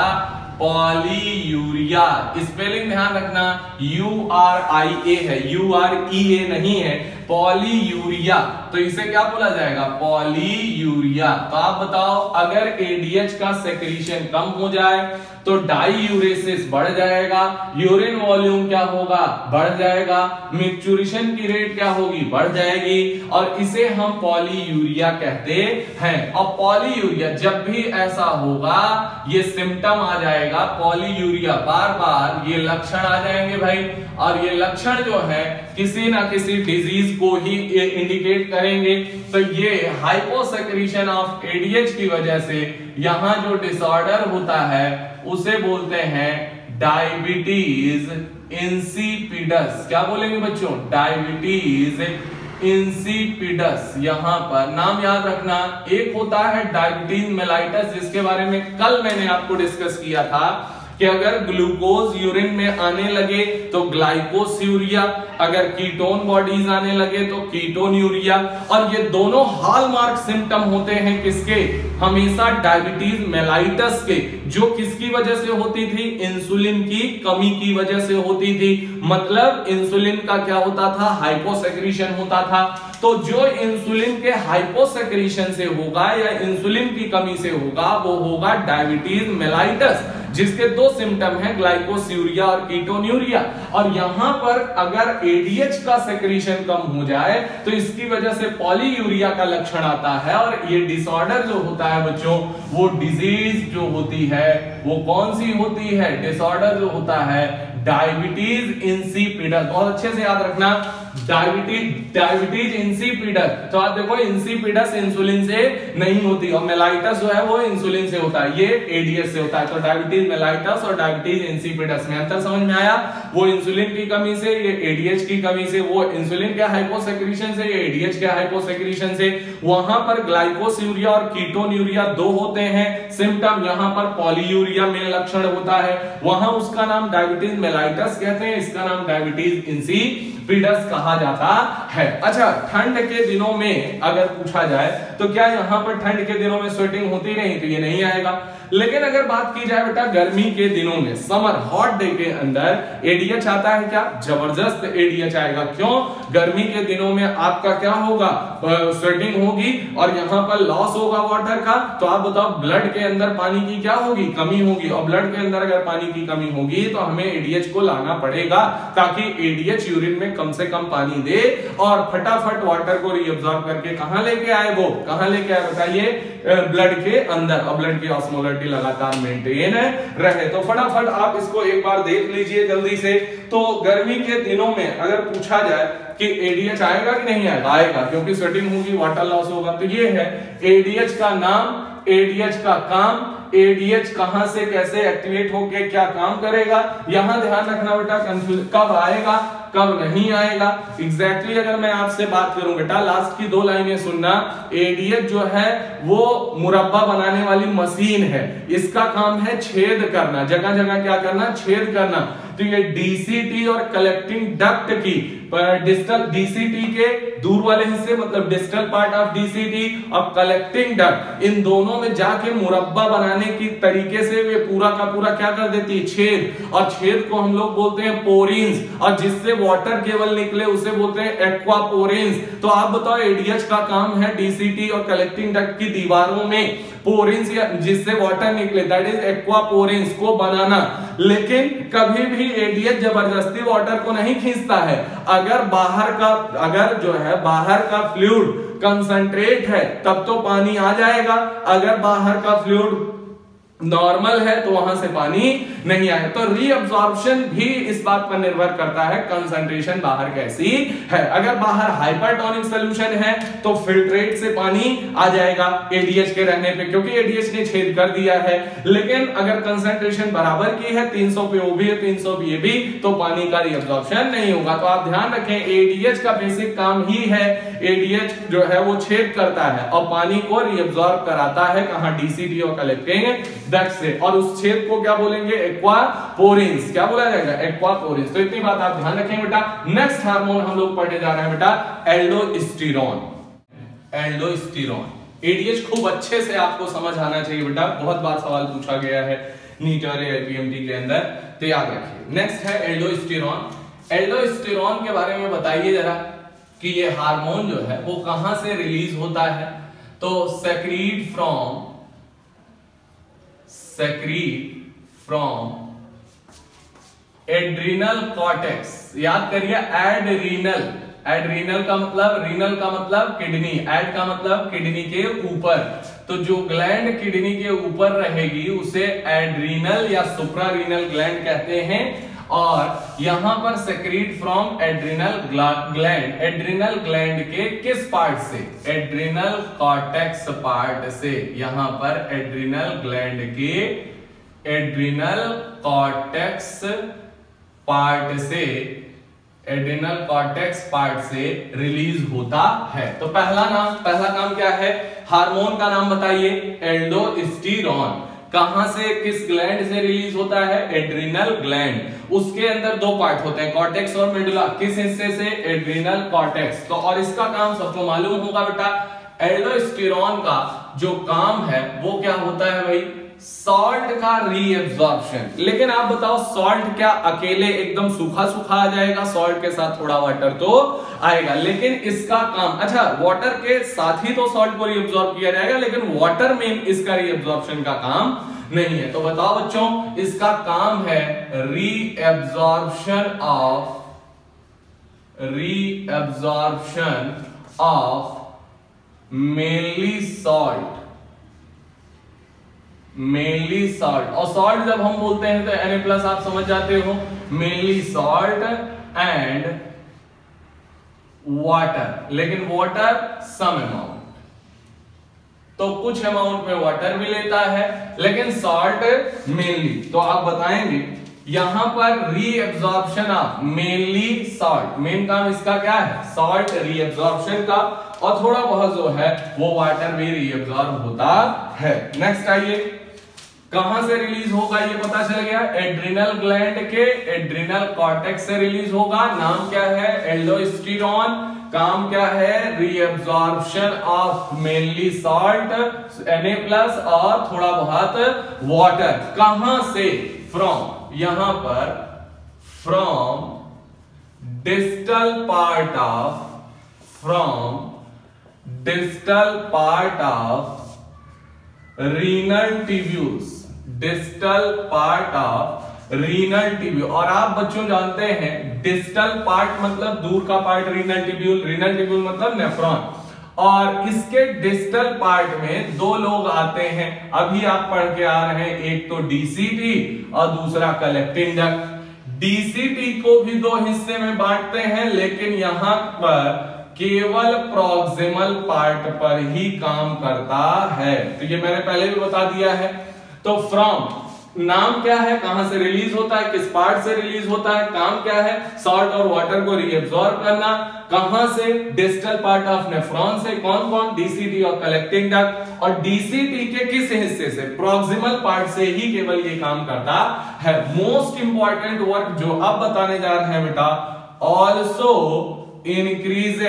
पॉलीयूरिया। स्पेलिंग ध्यान रखना, URIA है, UREA नहीं है, पॉलीयूरिया। तो इसे क्या बोला जाएगा, पॉलीयूरिया। तो आप बताओ अगर एडीएच का सेक्रीशन कम हो जाए तो डाईयूरेसिस बढ़ जाएगा, यूरिन वॉल्यूम क्या होगा, बढ़ जाएगा, मैच्योरेशन की रेट क्या होगी, बढ़ जाएगी, और इसे हम पॉलीयूरिया कहते हैं। और पॉलीयूरिया जब भी ऐसा होगा ये सिम्टम आ जाएगा पॉलीयूरिया, बार बार ये लक्षण आ जाएंगे भाई, और ये लक्षण जो है किसी ना किसी डिजीज को ही इंडिकेट करेंगे। तो ये हाइपोसेक्रीशन ऑफ एडीएच की वजह से यहां जो डिसऑर्डर होता है उसे बोलते हैं डायबिटीज इंसिपिडस। क्या बोलेंगे बच्चों, डायबिटीज इंसिपिडस। यहां पर नाम याद रखना, एक होता है डायबिटीज मेलाइटस जिसके बारे में कल मैंने आपको डिस्कस किया था कि अगर ग्लूकोज यूरिन में आने लगे तो ग्लाइकोस्यूरिया, अगर कीटोन बॉडीज आने लगे तो कीटोन्यूरिया। और ये दोनों हॉलमार्क सिम्टम होते हैं किसके, हमेशा डायबिटीज मेलाइटस के, जो किसकी वजह से होती थी, इंसुलिन की कमी की वजह से होती थी। मतलब इंसुलिन का क्या होता था, हाइपोसेक्रीशन होता था। तो जो इंसुलिन के हाइपोसेक्रीशन से होगा या इंसुलिन की कमी से होगा वो होगा डायबिटीज मेलाइटस, जिसके दो सिम्टम हैं ग्लाइकोस्यूरिया और कीटोन्यूरिया। और यहां पर अगर एडीएच का सेक्रीशन कम हो जाए तो इसकी वजह से पॉलीयूरिया का लक्षण आता है। और ये डिसऑर्डर जो होता है बच्चों, वो डिजीज जो होती है वो कौन सी होती है? डिसऑर्डर जो होता है डायबिटीज इंसिपिडस। बहुत अच्छे से याद रखना, डायबिटीज इंसिपिडस। तो आप देखो इंसिपिडस इंसुलिन से नहीं होती और मेलाइटस जो है वो इंसुलिन से होता है, ये एडीएच से होता है। तो डायबिटीज मेलाइटस और डायबिटीज इंसिपिडस में अंतर समझ में आया? वो इंसुलिन की कमी से, ये एडीएच की कमी से। वो इंसुलिन के हाइपोसेक्रीशन से, ये एडीएच के हाइपोसेक्रीशन से। वहां पर ग्लाइकोस्यूरिया और कीटोन्यूरिया दो होते हैं सिम्टम, यहां पर पॉलीयूरिया में लक्षण होता है। वहां उसका नाम डायबिटीज मेलाइटस कहते हैं, इसका नाम डायबिटीज इंसिपिडस कहा जाता है। अच्छा, ठंड के दिनों में अगर पूछा जाए तो क्या यहां पर ठंड के दिनों में स्वेटिंग होती नहीं? तो ये नहीं आएगा। लेकिन अगर बात की जाए बेटा गर्मी के दिनों में, समर हॉट डे के अंदर एडीएच आता है क्या? जबरदस्त एडीएच आएगा। क्यों? गर्मी के दिनों में आपका क्या होगा? स्वेटिंग होगी और यहां पर लॉस होगा वाटर का। तो आप बताओ ब्लड के अंदर पानी की क्या होगी? कमी होगी। और ब्लड के अंदर अगर पानी की कमी होगी तो हमें एडीएच को लाना पड़ेगा ताकि एडीएच यूरिन में कम से कम पानी दे और फटाफट वाटर को रीअब्सॉर्ब करके कहां लेके आए? वो कहां लेके आए बताइए? ब्लड के अंदर। और ब्लड की ऑस्मोलरिटी लगातार मेंटेन रहे। तो फटाफट आप इसको एक बार देख लीजिए जल्दी से। तो गर्मी के दिनों में अगर पूछा जाए कि एडीएच आएगा कि नहीं आएगा? आएगा, क्योंकि स्वेटिंग होगी, वाटर लॉस होगा। तो ये है एडीएच का नाम, एडीएच का काम, एडीएच कहां से कैसे एक्टिवेट होके क्या काम करेगा, यहां ध्यान रखना बेटा। कंफ्यूज कब आएगा कब नहीं आएगा एग्जैक्टली अगर मैं आपसे बात करूं बेटा, लास्ट की दो लाइनें सुनना। एडीएच जो है वो मुरब्बा बनाने वाली मशीन है, इसका काम है छेद करना, जगह जगह क्या करना? छेद करना। तो ये डीसीटी और कलेक्टिंग डक्ट की डिस्टल, डीसीटी के दूर वाले हिस्से मतलब डिस्टल पार्ट ऑफ डीसीटी और कलेक्टिंग डक्ट, इन दोनों में जाके मुरब्बा बनाने की तरीके से वे पूरा का पूरा क्या कर देती है? छेद। और छेद को हम लोग बोलते हैं पोरिन्स, और जिससे वाटर केवल निकले उसे बोलते हैं एक्वापोरिन्स। तो आप बताओ एडीएच का काम है डीसीटी और कलेक्टिंग डक्ट की दीवारों में पोरिन्स या जिससे वाटर निकले, दैट इज एक्वापोरिन्स को बनाना। लेकिन कभी भी एडीएच जबरदस्ती वाटर को नहीं खींचता है। अगर बाहर का फ्लूइड कंसंट्रेट है तब तो पानी आ जाएगा, अगर बाहर का फ्लूइड नॉर्मल है तो वहां से पानी नहीं आएगा। तो रीअब्सॉर्प्शन भी इस बात पर निर्भर करता है कंसंट्रेशन बाहर कैसी है। अगर बाहर हाइपरटोनिक सॉल्यूशन है तो फिल्ट्रेट से पानी आ जाएगा एडीएच के रहने पे, क्योंकि एडीएच ने छेद कर दिया है। लेकिन अगर कंसंट्रेशन बराबर की है 300 पे ओ भी है 300 पे भी, तो पानी का रीअब्सॉर्प्शन नहीं होगा। तो आप ध्यान रखें एडीएच का बेसिक काम ही है, एडीएच जो है वो छेद करता है और पानी को रीअब्सॉर्ब कराता है कहां? डीसीटी और कलेक्टिंग डक्ट से। और उस छेद को क्या बोलेंगे? एक्वापोरिन्स। क्या बोला जाएगा? एक्वापोरिन्स। तो इतनी बात आप ध्यान रखें बेटा। नेक्स्ट हार्मोन हम लोग पढ़ने जा रहे हैं बेटा एल्डोस्टेरोन। एल्डोस्टेरोन एडीएच खूब अच्छे से आपको समझ आना चाहिए बेटा, बहुत बार सवाल पूछा गया है नीट और एलपीएमटी के अंदर, तो याद रखिए। नेक्स्ट है एल्डोस्टेरोन। एल्डोस्टेरोन के बारे में बताइए जरा कि ये हार्मोन जो है वो कहां से रिलीज होता है? तो सेक्रीट फ्रॉम एड्रीनल कॉर्टेक्स। याद करिए एड्रीनल, एड्रीनल का मतलब, रीनल का मतलब किडनी, एड का मतलब किडनी के ऊपर। तो जो ग्लैंड किडनी के ऊपर रहेगी उसे एड्रीनल या सुप्रारीनल ग्लैंड कहते हैं। और यहां पर secrete from adrenal gland, adrenal gland के किस पार्ट से? एड्रिनल कॉर्टेक्स पार्ट से। यहां पर एड्रिनल ग्लैंड के एड्रिनल कॉर्टेक्स पार्ट से, एड्रिनल कॉर्टेक्स पार्ट से रिलीज होता है। तो पहला काम क्या है? हार्मोन का नाम बताइए, एल्डोस्टेरोन। कहां से, किस ग्लैंड से रिलीज होता है? Adrenal gland. उसके अंदर दो पार्ट होते हैं, कॉर्टेक्स और मेडुला। किस हिस्से से? Adrenal cortex. तो और इसका काम सबको मालूम होगा बेटा, एल्डोस्टेरोन का जो काम है वो क्या होता है भाई? सॉल्ट का रीएब्जॉर्प्शन। लेकिन आप बताओ सॉल्ट क्या अकेले एकदम सूखा सूखा आ जाएगा? सॉल्ट के साथ थोड़ा वाटर तो आएगा, लेकिन इसका काम, अच्छा वाटर के साथ ही तो सॉल्ट को रीएब्जॉर्ब किया जाएगा, लेकिन वाटर में इसका रीएब्जॉर्प्शन का काम नहीं है। तो बताओ बच्चों, इसका काम है रीएब्जॉर्प्शन ऑफ मेनली सॉल्ट। और सॉल्ट जब हम बोलते हैं तो Na+ आप समझ जाते हो, मेनली सॉल्ट एंड वाटर, लेकिन वाटर सम अमाउंट, तो कुछ अमाउंट में वाटर भी लेता है, लेकिन सॉल्ट मेनली। तो आप बताएंगे यहां पर reabsorption of mainly salt, main काम इसका क्या है? सॉल्ट रीएब्जॉर्प्शन का, और थोड़ा बहुत जो है वो वाटर भी रीएब्जॉर्ब होता है। नेक्स्ट आइए, कहां से रिलीज होगा ये पता चल गया, एड्रिनल ग्लैंड के एड्रिनल कॉर्टेक्स से रिलीज होगा। नाम क्या है? एल्डोस्टेरोन। काम क्या है? Reabsorption of mainly salt Na+ और थोड़ा बहुत वाटर। कहां से? फ्रॉम, यहां पर from distal part of renal tubules, distal part of renal tubule. और आप बच्चों जानते हैं डिस्टल पार्ट मतलब दूर का part renal tubule, renal tubule मतलब नेफ्रॉन, और इसके डिस्टल पार्ट में दो लोग आते हैं, अभी आप पढ़ के आ रहे हैं, एक तो डीसीटी और दूसरा कलेक्टिंग डक्ट। डीसीटी को भी दो हिस्से में बांटते हैं, लेकिन यहां पर केवल प्रॉक्सिमल पार्ट पर ही काम करता है, तो ये मैंने पहले भी बता दिया है। तो फ्रॉम, नाम क्या है? कहां से रिलीज होता है? किस पार्ट से रिलीज होता है? काम क्या है? सॉल्ट और वाटर को रीएब्सॉर्ब करना। कहां से? डिस्टल पार्ट ऑफ नेफ्रॉन से। कौन कौन? डीसीटी और कलेक्टिंग डक्ट। और डीसीटी के किस हिस्से से? प्रॉक्सिमल पार्ट से ही केवल ये काम करता है। मोस्ट इंपॉर्टेंट वर्क जो अब बताने जा रहे हैं बेटा, ऑल्सो इंक्रीजेज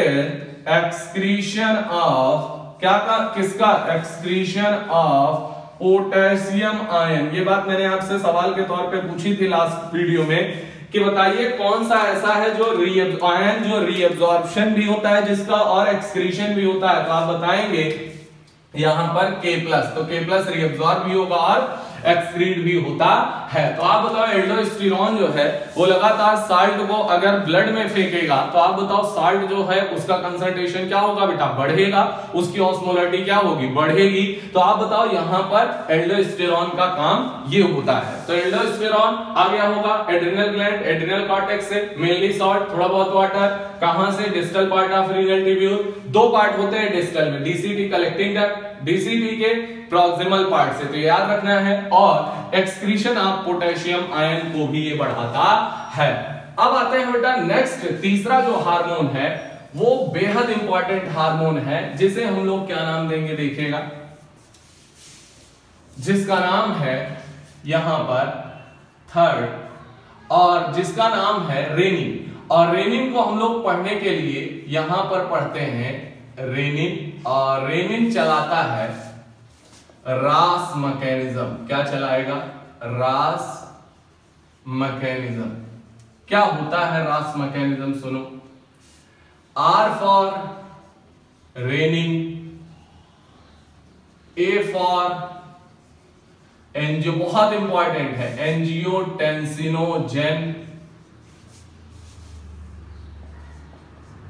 एक्सक्रीशन ऑफ, क्या का? किसका? Excretion of potassium ion. ये बात मैंने आपसे सवाल के तौर पे पूछी थी लास्ट वीडियो में कि बताइए कौन सा ऐसा है जो आयन जो रीएब्जॉर्प्शन भी होता है जिसका, और एक्सक्रीशन भी होता है। तो आप बताएंगे यहां पर K+, तो K+ रीएब्जॉर्ब भी होगा और एक्सक्रीट भी होता है। तो आप बताओ एल्डोस्टेरोन जो है वो लगातार साल्ट को अगर ब्लड में फेंकेगा, तो आप बताओ साल्ट जो है उसका कंसंट्रेशन क्या होगा बेटा? बढ़ेगा, उसकी ऑस्मोलरिटी क्या होगी? बढ़ेगी। तो आप बताओ यहां पर एल्डोस्टेरोन का काम ये होता है। तो एल्डोस्टेरोन आ गया होगा एड्रिनल ग्लैंड, एड्रिनल कॉर्टेक्स से, मेनली सॉल्ट, थोड़ा बहुत वाटर। कहां से? Distal part of renal tubule. दो पार्ट होते हैं डिस्टल में, डीसीटी कलेक्टिंग डक्ट, डीसीटी के प्रॉक्सिमल पार्ट से, तो याद रखना है। और एक्सक्रीशन ऑफ पोटेशियम आयन को भी ये बढ़ाता है। अब आते हैं बेटा नेक्स्ट, तीसरा जो हार्मोन है वो बेहद इंपॉर्टेंट हार्मोन है, जिसे हम लोग क्या नाम देंगे देखिएगा, जिसका नाम है यहां पर थर्ड, और जिसका नाम है रेनिन। और रेनिन को हम लोग पढ़ने के लिए यहां पर पढ़ते हैं रेनिन, और रेनिन चलाता है रास मैकेनिज्म। क्या चलाएगा? रास मैकेनिज्म। क्या होता है रास मैकेनिज्म? सुनो, R for renin, A for angio, बहुत इंपॉर्टेंट है, angiotensinogen,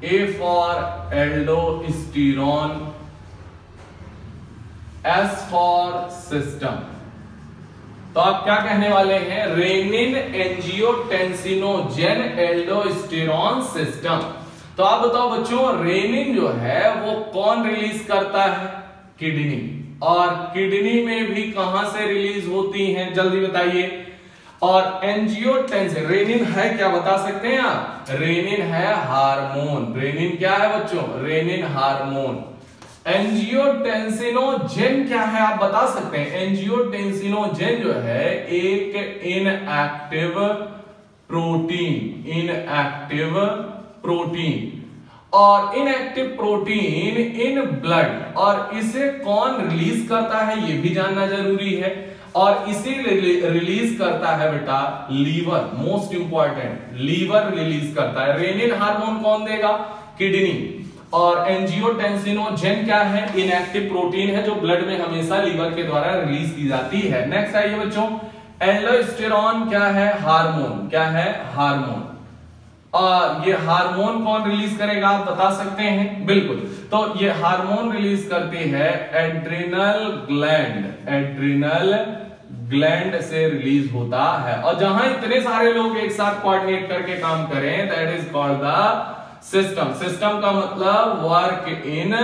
A for aldosterone, S for system. तो आप क्या कहने वाले हैं? Renin, angiotensinogen, aldosterone system. तो आप बताओ बच्चों, रेनिन जो है वो कौन रिलीज करता है? किडनी। और किडनी में भी कहां से रिलीज होती हैं? जल्दी बताइए। और एंजियोटेंसिन, रेनिन है क्या बता सकते हैं आप? रेनिन है हार्मोन। रेनिन क्या है बच्चों? Rennin hormone. एंजियोटेंसिनोजेन क्या है आप बता सकते हैं? एंजियोटेंसिनोजेन जो है एक इनएक्टिव प्रोटीन, इनएक्टिव प्रोटीन, और इनएक्टिव प्रोटीन इन ब्लड, और इसे कौन रिलीज करता है ये भी जानना जरूरी है। और इसी रिलीज करता है बेटा liver, most important liver release करता है। रेनिन हार्मोन कौन देगा? किडनी। और एंजियोटेंसिनोजेन क्या है? इनएक्टिव प्रोटीन है जो ब्लड में हमेशा लीवर के द्वारा रिलीज की जाती है। नेक्स्ट आइए बच्चों, एल्डोस्टेरोन क्या है? हार्मोन। क्या है? हार्मोन। और ये हार्मोन कौन रिलीज करेगा आप बता सकते हैं? बिल्कुल, तो ये हार्मोन रिलीज करती है एड्रिनल ग्लैंड, एड्रिनल ग्लैंड से रिलीज होता है। और जहां इतने सारे लोग एक साथ कोऑर्डिनेट करके काम करें, that is called the system. System का मतलब वर्क इन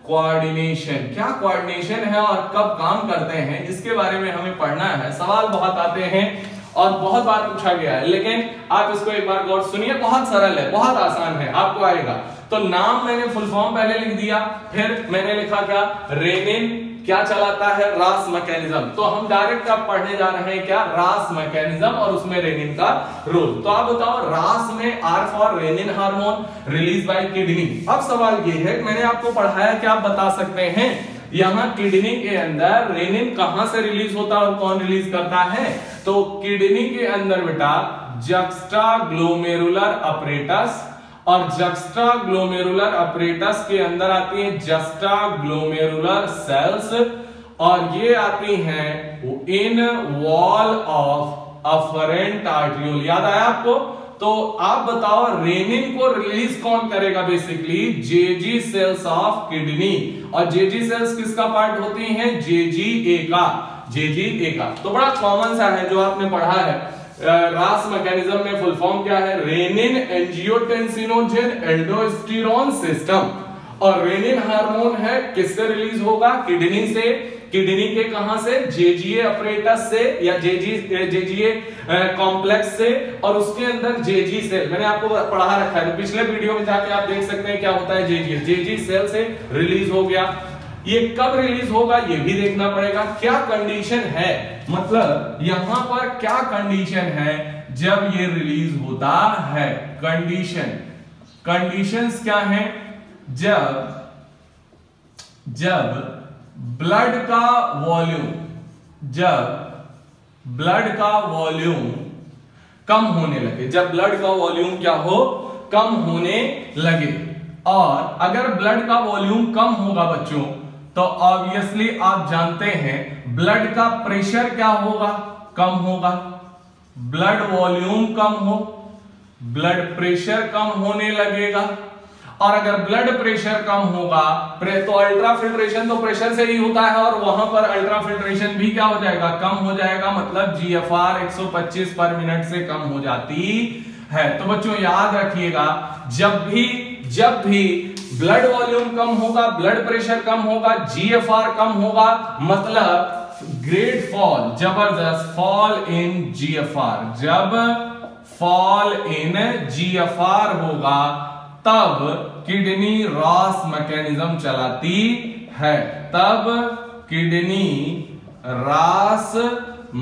कोऑर्डिनेशन। क्या कोऑर्डिनेशन है और कब काम करते हैं इसके बारे में हमें पढ़ना है। सवाल बहुत आते हैं और बहुत बार पूछा गया है, लेकिन आप इसको एक बार गौर सुनिए, बहुत सरल है, बहुत आसान है, आपको आएगा। तो नाम मैंने फुल फॉर्म पहले लिख दिया, फिर मैंने लिखा क्या? रेनिन क्या चलाता है? रास मैकेनिज्म। तो हम डायरेक्ट अब पढ़ने जा रहे हैं क्या? रास मैकेनिज्म और उसमें रेनिन का रोल। तो आप बताओ, रास में R for renin hormone release by kidney. अब सवाल ये है, मैंने आपको पढ़ाया कि आप बता सकते हैं यहां किडनी के अंदर रेनिन कहां से रिलीज होता है और कौन रिलीज करता है? तो किडनी के अंदर बेटा जस्टाग्लोमेरुलर अपरेटस, और जस्टाग्लोमेरुलर अपरेटस के अंदर आती है जस्टाग्लोमेरुलर सेल्स, और ये आती हैं in wall of afferent arteriole. याद आया आपको? तो आप बताओ, रेनिन को रिलीज कौन करेगा? Basically Jazzy sales of kidney. और जेजी सेल्स किसका पार्ट होती हैं? जेजीए का, जेजीए का। तो बड़ा कॉमन सा है जो आपने पढ़ा है। रास मैकेनिज्म में फुल फॉर्म क्या है? Renin angiotensinogen aldosterone system. और रेनिन हार्मोन है किससे रिलीज होगा? किडनी से। किडनी के कहां से? जेजीए अपरेटस से या जेजीए कॉम्प्लेक्स से, और उसके अंदर जेजी सेल मैंने आपको पढ़ा रखा है, तो पिछले वीडियो में जाके आप देख सकते हैं क्या होता है। जेजीए, जेजी सेल से रिलीज हो गया। ये कब रिलीज होगा ये भी देखना पड़ेगा। क्या कंडीशन है, मतलब यहां पर क्या कंडीशन है जब ये रिलीज होता है? कंडीशंस क्या हैं? जब ब्लड का वॉल्यूम कम होने लगे, जब ब्लड का वॉल्यूम क्या हो? कम होने लगे। और अगर ब्लड का वॉल्यूम कम होगा बच्चों, तो ऑब्वियसली आप जानते हैं ब्लड का प्रेशर क्या होगा? कम होगा। ब्लड वॉल्यूम कम हो, ब्लड प्रेशर कम होने लगेगा। और अगर ब्लड प्रेशर कम होगा तो अल्ट्राफिल्ट्रेशन तो प्रेशर से ही होता है, और वहां पर अल्ट्राफिल्ट्रेशन भी क्या हो जाएगा? कम हो जाएगा। मतलब जीएफआर 125 पर मिनट से कम हो जाती है। तो बच्चों याद रखिएगा, जब भी ब्लड वॉल्यूम कम होगा, ब्लड प्रेशर कम होगा, जीएफआर कम होगा, मतलब ग्रेट फॉल, जबरदस्त फॉल इन जीएफआर। जब फॉल इन जीएफआर होगा तब किडनी रास मैकेनिज्म चलाती है, तब किडनी रास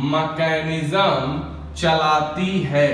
मैकेनिज्म चलाती है।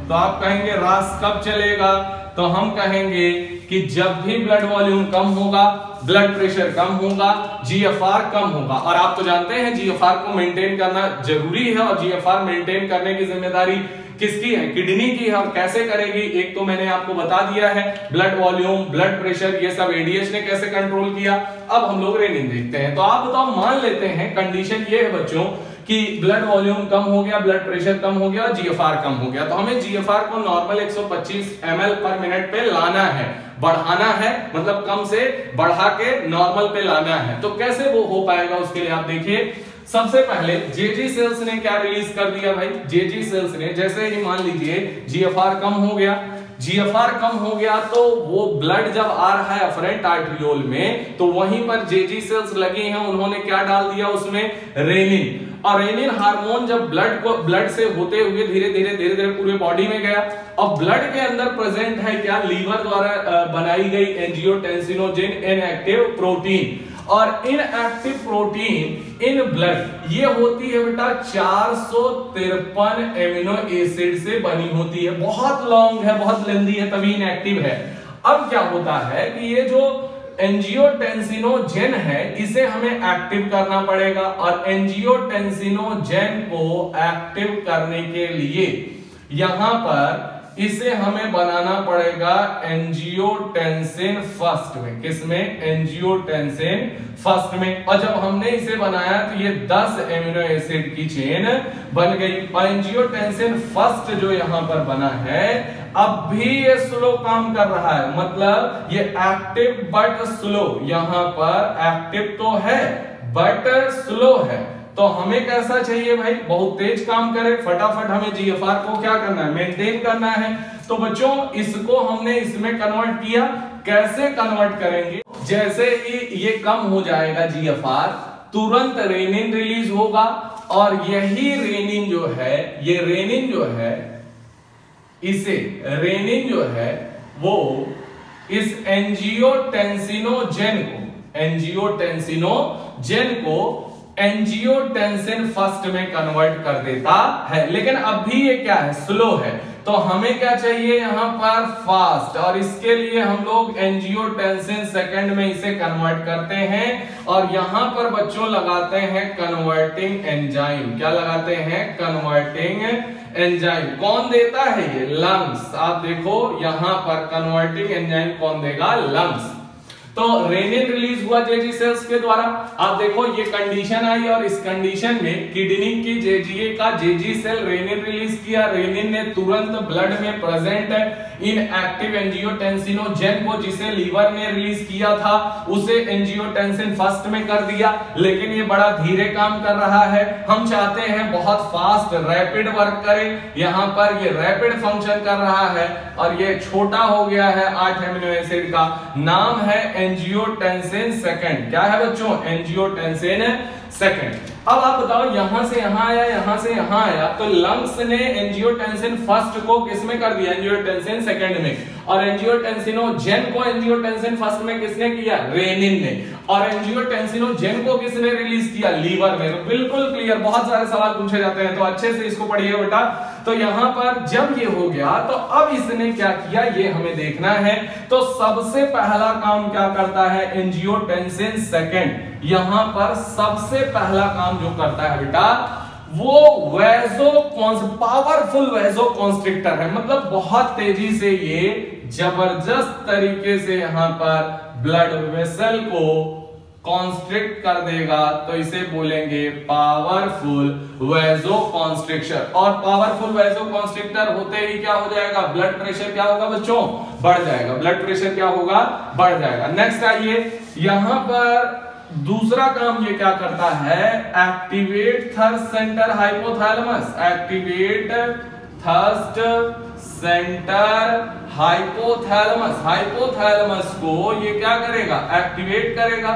तो आप कहेंगे रास कब चलेगा? तो हम कहेंगे कि जब भी ब्लड वॉल्यूम कम होगा, ब्लड प्रेशर कम होगा, जीएफआर कम होगा। और आप तो जानते हैं जीएफआर को मेंटेन करना जरूरी है, और जीएफआर मेंटेन करने की जिम्मेदारी किसकी है? किडनी की है। और कैसे करेगी? एक तो मैंने आपको बता दिया है, ब्लड वॉल्यूम, ब्लड प्रेशर, ये सब एडीएच ने कैसे कंट्रोल किया। अब हम लोग रेनिन देखते हैं। तो आप बताओ, मान लेते हैं कंडीशन ये है बच्चों कि ब्लड वॉल्यूम कम हो गया, ब्लड प्रेशर कम हो गया, जीएफआर कम हो गया। तो हमें जीएफआर को नॉर्मल 125 ml पर मिनट पे लाना है, बढ़ाना है, मतलब कम से बढ़ा के नॉर्मल पे लाना है। तो कैसे वो हो पाएगा उसके लिए आप देखिए। सबसे पहले जेजी सेल्स ने क्या रिलीज कर दिया भाई? जेजी सेल्स ने जैसे ही मान लीजिए जीएफआर कम हो गया, जीएफआर कम हो गया तो वो ब्लड जब आ रहा है अफरेंट आर्ट्रियोल में, तो वहीं पर जेजी सेल्स लगी हैं, उन्होंने क्या डाल दिया उसमें? रेनिन। और रेनिन हार्मोन जब ब्लड से होते हुए धीरे धीरे पूरे बॉडी में गया, और ब्लड के अंदर प्रेजेंट है क्या? लीवर द्वारा बनाई गई एंजियोटेंसिनोजेन इनएक्टिव प्रोटीन। और इनएक्टिव प्रोटीन इन ब्लड ये होती है बेटा 453 एमिनो एसिड से बनी होती है। बहुत लॉन्ग है, बहुत लेंदी है, तभी इनएक्टिव है। अब क्या होता है कि ये जो एंजियोटेंसिनोजेन है इसे हमें एक्टिव करना पड़ेगा, और एंजियोटेंसिनोजेन को एक्टिव करने के लिए यहां पर इसे हमें बनाना पड़ेगा एंजियोटेंसिन फर्स्ट में। किसमें? एंजियोटेंसिन फर्स्ट में। और जब हमने इसे बनाया तो ये 10 एमिनो एसिड की चेन बन गई। और एंजियोटेंसिन फर्स्ट जो यहां पर बना है अब भी ये स्लो काम कर रहा है, मतलब ये एक्टिव बट स्लो। यहां पर एक्टिव तो है बट स्लो है। तो हमें कैसा चाहिए भाई? बहुत तेज काम करे, फटाफट हमें जीएफआर को क्या करना है? मेंटेन करना है। तो बच्चों इसको हमने इसमें कन्वर्ट किया। कैसे कन्वर्ट करेंगे? जैसे ही ये कम हो जाएगा जीएफआर, तुरंत रेनिन रिलीज होगा, और यही रेनिन जो है, ये रेनिन जो है, इसे रेनिन जो है वो इस एंजियोटेंसिनोजेन को एंजियोटेंसिन फर्स्ट में कन्वर्ट कर देता है। लेकिन अभी ये क्या है? स्लो है। तो हमें क्या चाहिए यहां पर? फास्ट। और इसके लिए हम लोग एंजियोटेंसिन सेकंड में इसे कन्वर्ट करते हैं, और यहां पर बच्चों लगाते हैं कन्वर्टिंग एंजाइम। क्या लगाते हैं? Converting enzyme. कौन देता है ये? लंग्स। आप देखो यहां पर कन्वर्टिंग एंजाइम कौन देगा? लंग्स। तो रेनिन रिलीज हुआ जेजी सेल्स के द्वारा। आप देखो ये कंडीशन आई, और इस कंडीशन में किडनी की जेजीए का जेजी सेल रेनिन रिलीज किया। रेनिन ने तुरंत ब्लड में प्रेजेंट है इन एक्टिव एंजियोटेंसिनोजेन को, जिसे लीवर ने रिलीज किया था, उसे एंजियोटेंसिन फर्स्ट में कर दिया। लेकिन ये बड़ा धीरे काम कर रहा है। हम चाहते हैं बहुत फास्ट रैपिड वर्क करे। यहां पर ये रैपिड फंक्शन कर रहा है, और ये छोटा हो गया है 8 एमिनो एसिड का। नाम है एंजियोटेंसिन सेकंड। क्या है बच्चों? Angiotensin second. अब आप बताओ, यहां से यहां आया, यहां से यहां आया, तो लंग्स ने एंजियोटेंसिन फर्स्ट को किसमें कर दिया? एंजियोटेंसिन सेकंड में। और एंजियोटेंसिनोजेन को एंजियोटेंसिन फर्स्ट में किसने किया? रेनिन ने। और एंजियोटेंसिनोजेन को किसने रिलीज किया? लीवर ने। तो बिल्कुल क्लियर। बहुत सारे सवाल पूछे जाते हैं, तो अच्छे से इसको पढ़िए बेटा। तो यहां पर जब ये हो गया, तो अब इसने क्या किया ये हमें देखना है। तो सबसे पहला काम क्या करता है एंजियोटेंसिन सेकंड? यहां पर सबसे पहला काम जो करता है बेटा वो पावरफुल वैसोकॉन्स्ट्रिक्टर है। मतलब बहुत तेजी से ये जबरदस्त तरीके से यहां पर ब्लड वेसल को कॉन्स्ट्रिक्ट कर देगा। तो इसे बोलेंगे पावरफुल वैसोकॉन्स्ट्रिक्शन। और पावरफुल वैसोकॉन्स्ट्रिक्टर होते ही क्या हो जाएगा? ब्लड प्रेशर क्या होगा बच्चों? बढ़ जाएगा। ब्लड प्रेशर क्या होगा? बढ़ जाएगा। नेक्स्ट आइए, यहां पर दूसरा काम ये क्या करता है? Activate thirst centre hypothalamus. Activate thirst centre hypothalamus. Hypothalamus को ये क्या करेगा? एक्टिवेट करेगा।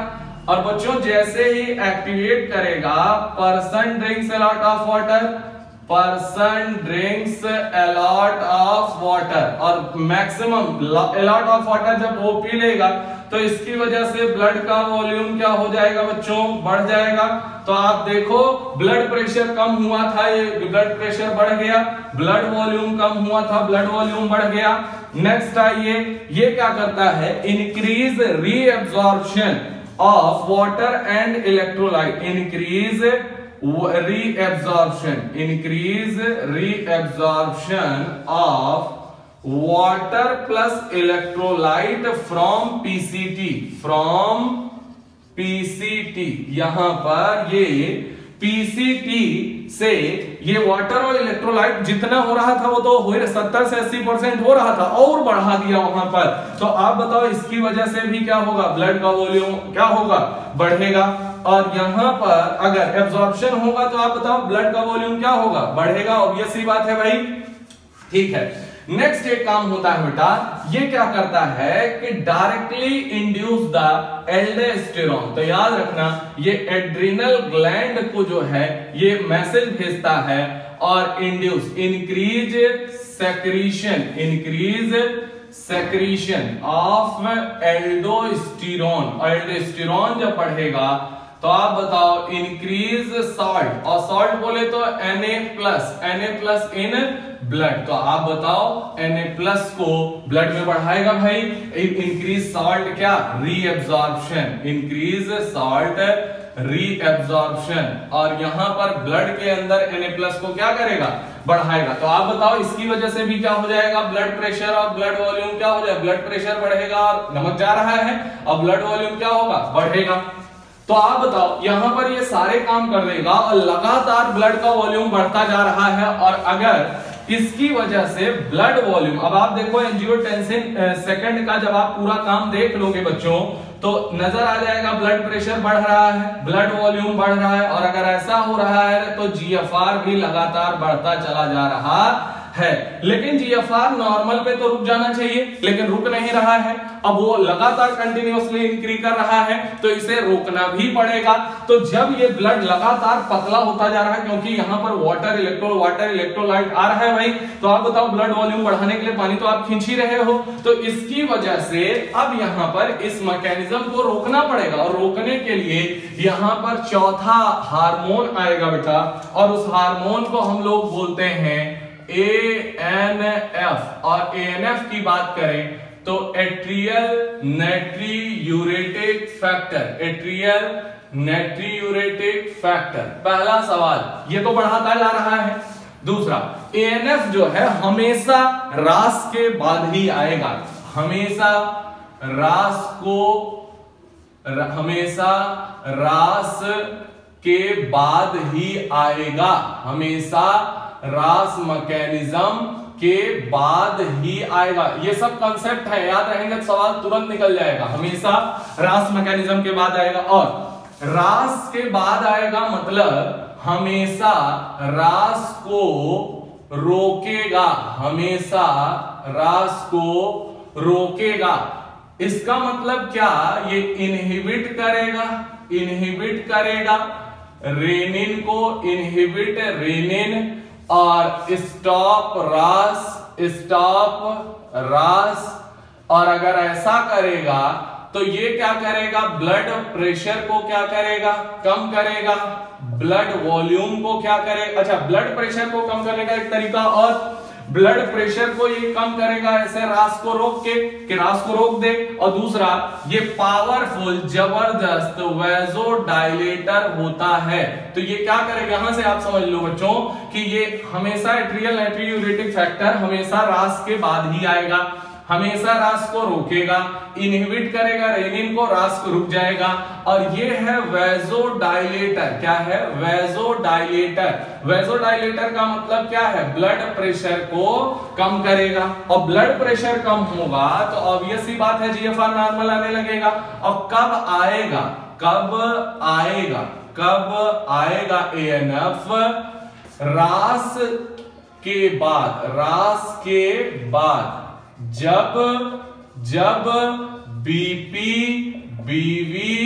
और बच्चों जैसे ही एक्टिवेट करेगा, person drinks a lot of water. Person drinks a lot of water. और maximum a lot of water जब वो पी लेगा, तो इसकी वजह से ब्लड का वॉल्यूम क्या हो जाएगा बच्चों? बढ़ जाएगा। तो आप देखो ब्लड प्रेशर कम हुआ था, ये ब्लड प्रेशर बढ़ गया। ब्लड वॉल्यूम कम हुआ था, ब्लड वॉल्यूम बढ़ गया। नेक्स्ट आइए, ये क्या करता है? Increase reabsorption of water and electrolyte. Increase reabsorption of water plus electrolyte from PCT. यहां पर ये पीसीटी से ये वाटर और इलेक्ट्रोलाइट जितना हो रहा था वो तो 70 से 80% हो रहा था, और बढ़ा दिया वहां पर। तो आप बताओ इसकी वजह से भी क्या होगा? ब्लड का वॉल्यूम क्या होगा? बढ़ेगा। और यहां पर अगर एब्जॉर्प्शन होगा तो आप बताओ ब्लड का वॉल्यूम क्या होगा? बढ़ेगा। ऑब्वियस सी बात है भाई। ठीक है। नेक्स्ट एक काम होता है बेटा, ये क्या करता है कि डायरेक्टली इंड्यूस द एल्डोस्टेरोन। तो याद रखना, ये एड्रिनल ग्लैंड को जो है ये मैसेज भेजता है, और increase secretion of aldosterone. Aldosterone जब बढ़ेगा तो आप बताओ इंक्रीज सॉल्ट, और सॉल्ट बोले तो Na+ इन ब्लड, तो आप बताओ Na+ को ब्लड में बढ़ाएगा भाई। इंक्रीज सॉल्ट क्या, रीएब्जॉर्प्शन, इंक्रीज सॉल्ट रीएब्जॉर्प्शन, और यहां पर ब्लड के अंदर Na+ को क्या करेगा, बढ़ाएगा। तो आप बताओ इसकी वजह से भी क्या हो जाएगा, ब्लड प्रेशर और ब्लड वॉल्यूम क्या हो जाएगा, ब्लड प्रेशर बढ़ेगा और नमक जा रहा है और ब्लड वॉल्यूम क्या होगा, बढ़ेगा। तो आप बताओ यहां पर ये सारे काम कर देगा और लगातार ब्लड का वॉल्यूम बढ़ता जा रहा है, और अगर इसकी वजह से ब्लड वॉल्यूम, अब आप देखो एंजियोटेंसिन सेकंड का जब आप पूरा काम देख लोगे बच्चों तो नजर आ जाएगा ब्लड प्रेशर बढ़ रहा है, ब्लड वॉल्यूम बढ़ रहा है, और अगर ऐसा हो रहा है तो जीएफआर भी लगातार बढ़ता चला जा रहा है। लेकिन जीएफआर नॉर्मल पे तो रुक जाना चाहिए, लेकिन रुक नहीं रहा है, अब वो लगातार कंटिन्यूअसली इंक्रीज कर रहा है, तो इसे रोकना भी पड़ेगा। तो जब ये ब्लड लगातार पतला होता जा रहा है, क्योंकि यहाँ पर वाटर इलेक्ट्रोलाइट आ रहा है भाई, तो आप बताओ ब्लड वॉल्यूम बढ़ाने के लिए पानी तो आप खींच ही रहे हो, तो इसकी वजह से अब यहाँ पर इस मैकेनिज्म को रोकना पड़ेगा, और रोकने के लिए यहाँ पर चौथा हार्मोन आएगा बेटा, और उस हार्मोन को हम लोग बोलते हैं ANF, और ANF की बात करें तो एट्रियल नाइट्रियूरेटिक फैक्टर, एट्रियल नाइट्रियूरेटिक फैक्टर। पहला सवाल ये तो बढ़ाता जा रहा है। दूसरा, ANF जो है हमेशा रास के बाद ही आएगा, हमेशा रास के बाद ही आएगा, हमेशा रास मैकेनिज्म के बाद ही आएगा। ये सब कंसेप्ट है, याद रहेंगे तो सवाल तुरंत निकल जाएगा। हमेशा रास मैकेनिज्म के बाद आएगा, और रास के बाद आएगा मतलब हमेशा रास को रोकेगा, हमेशा रास को रोकेगा। इसका मतलब क्या, ये इनहिबिट करेगा रेनिन को, इनहिबिट रेनिन, और स्टॉप रास, और अगर ऐसा करेगा तो ये क्या करेगा, ब्लड प्रेशर को क्या करेगा, कम करेगा, ब्लड वॉल्यूम को क्या करेगा, अच्छा ब्लड प्रेशर को कम करने का एक तरीका, और ब्लड प्रेशर को ये कम करेगा ऐसे रास को रोक के, कि रास को रोक दे, और दूसरा ये पावरफुल जबरदस्त वैसोडाइलेटर होता है। तो ये क्या करेगा, यहां से आप समझ लो बच्चों कि ये हमेशा एट्रियल नाइट्रियूरेटिक फैक्टर हमेशा रास के बाद ही आएगा, हमेशा रास को रोकेगा, इनहिबिट करेगा रेनिन को, रास को रुक जाएगा, और ये है वैसोडाइलेटर। क्या है, वैसोडाइलेटर। वैसोडाइलेटर का मतलब क्या है, ब्लड प्रेशर को कम करेगा, और ब्लड प्रेशर कम होगा तो ऑब्वियस सी बात है जीएफआर नॉर्मल आने लगेगा। और कब आएगा ANF, रास के बाद, जब बीपी, बीवी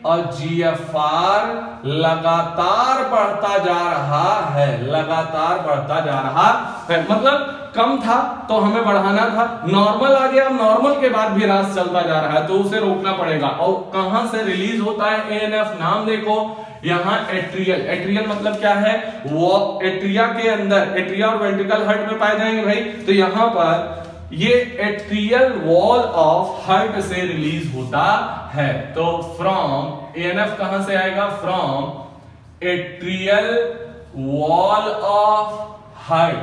और जीएफआर लगातार बढ़ता जा रहा है, मतलब कम था तो हमें बढ़ाना था, नॉर्मल आ गया, नॉर्मल के बाद भी रास चलता जा रहा है तो उसे रोकना पड़ेगा। और कहां से रिलीज होता है ANF, नाम देखो यहां एट्रियल मतलब क्या है, वो एट्रिया के अंदर, एट्रिया और वेंट्रिकल हार्ट में पाए जाएंगे भाई, तो यहां पर ये एट्रियल वॉल ऑफ हार्ट से रिलीज होता है। तो फ्रॉम ANF कहां से आएगा, from atrial wall of heart,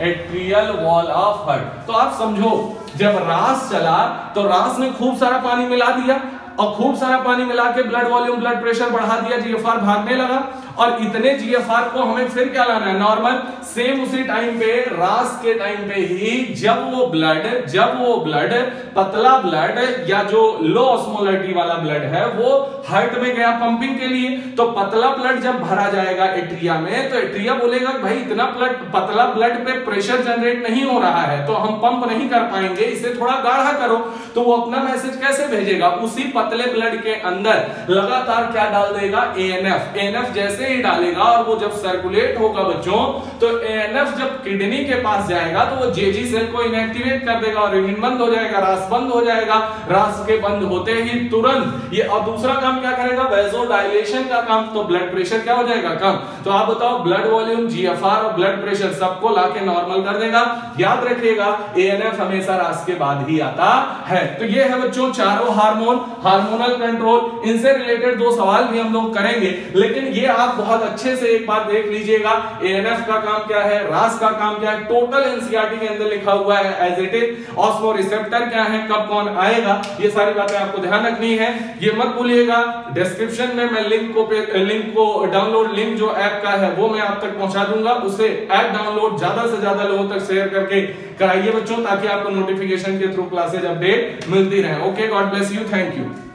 atrial wall of heart. तो आप समझो जब रास चला तो रास ने खूब सारा पानी मिला दिया, और खूब सारा पानी मिला के ब्लड वॉल्यूम, ब्लड प्रेशर बढ़ा दिया, जीएफआर भागने लगा, और इतने जीएफआर को हमें फिर क्या लाना है, नॉर्मल। सेम उसी टाइम पे, रास के टाइम पे ही जब वो ब्लड पतला ब्लड या जो लो ऑस्मोलरिटी वाला ब्लड है वो हार्ट में गया पंपिंग के लिए, तो पतला ब्लड जब भरा जाएगा एट्रिया में, तो एट्रिया बोलेगा भाई इतना पतला ब्लड पे प्रेशर जनरेट नहीं हो रहा है तो हम पंप नहीं कर पाएंगे, इसे थोड़ा गाढ़ा करो। तो वो अपना मैसेज कैसे भेजेगा, उसी पतले ब्लड के अंदर लगातार क्या डाल देगा, ANF। ANF जैसे ऐसे ही डालेगा और वो जब सर्कुलेट होगा बच्चों तो एएनएफ जब किडनी के पास जाएगा तो वो जेजी सेल को इनएक्टिवेट कर देगा और यूरिन बंद हो जाएगा, रास बंद हो जाएगा। रास के बंद होते ही तुरंत ये, और दूसरा काम क्या करेगा, वैसोडाइलेशन का काम। तो ब्लड प्रेशर क्या हो जाएगा, कम। तो आप बताओ ब्लड वॉल्यूम, जीएफआर और ब्लड प्रेशर सबको लाके नॉर्मल कर देगा। याद रखिएगा एएनएफ हमेशा रास के बाद ही आता है। तो ये है बच्चों चारों हार्मोन, हार्मोनल कंट्रोल। इनसे रिलेटेड 2 सवाल भी हम लोग करेंगे, लेकिन ये आप बहुत अच्छे से एक बार देख लीजिएगा एएनएफ का काम क्या है, रास का काम क्या है, टोटल एनसीईआरटी के अंदर लिखा हुआ है एज इट इज। ऑस्मोरिसेप्टर क्या है, कब कौन आएगा, ये सारी बातें आपको ध्यान रखनी है। ये मत भूलिएगा, डिस्क्रिप्शन में मैं लिंक को डाउनलोड, लिंक जो ऐप का है वो मैं आप तक पहुंचा दूंगा। उसे ऐप डाउनलोड ज्यादा से ज्यादा लोगों तक शेयर करके कराइए बच्चों, ताकि आपको नोटिफिकेशन के थ्रू क्लासेज अपडेट मिलती रहे। Okay, God bless you, thank you.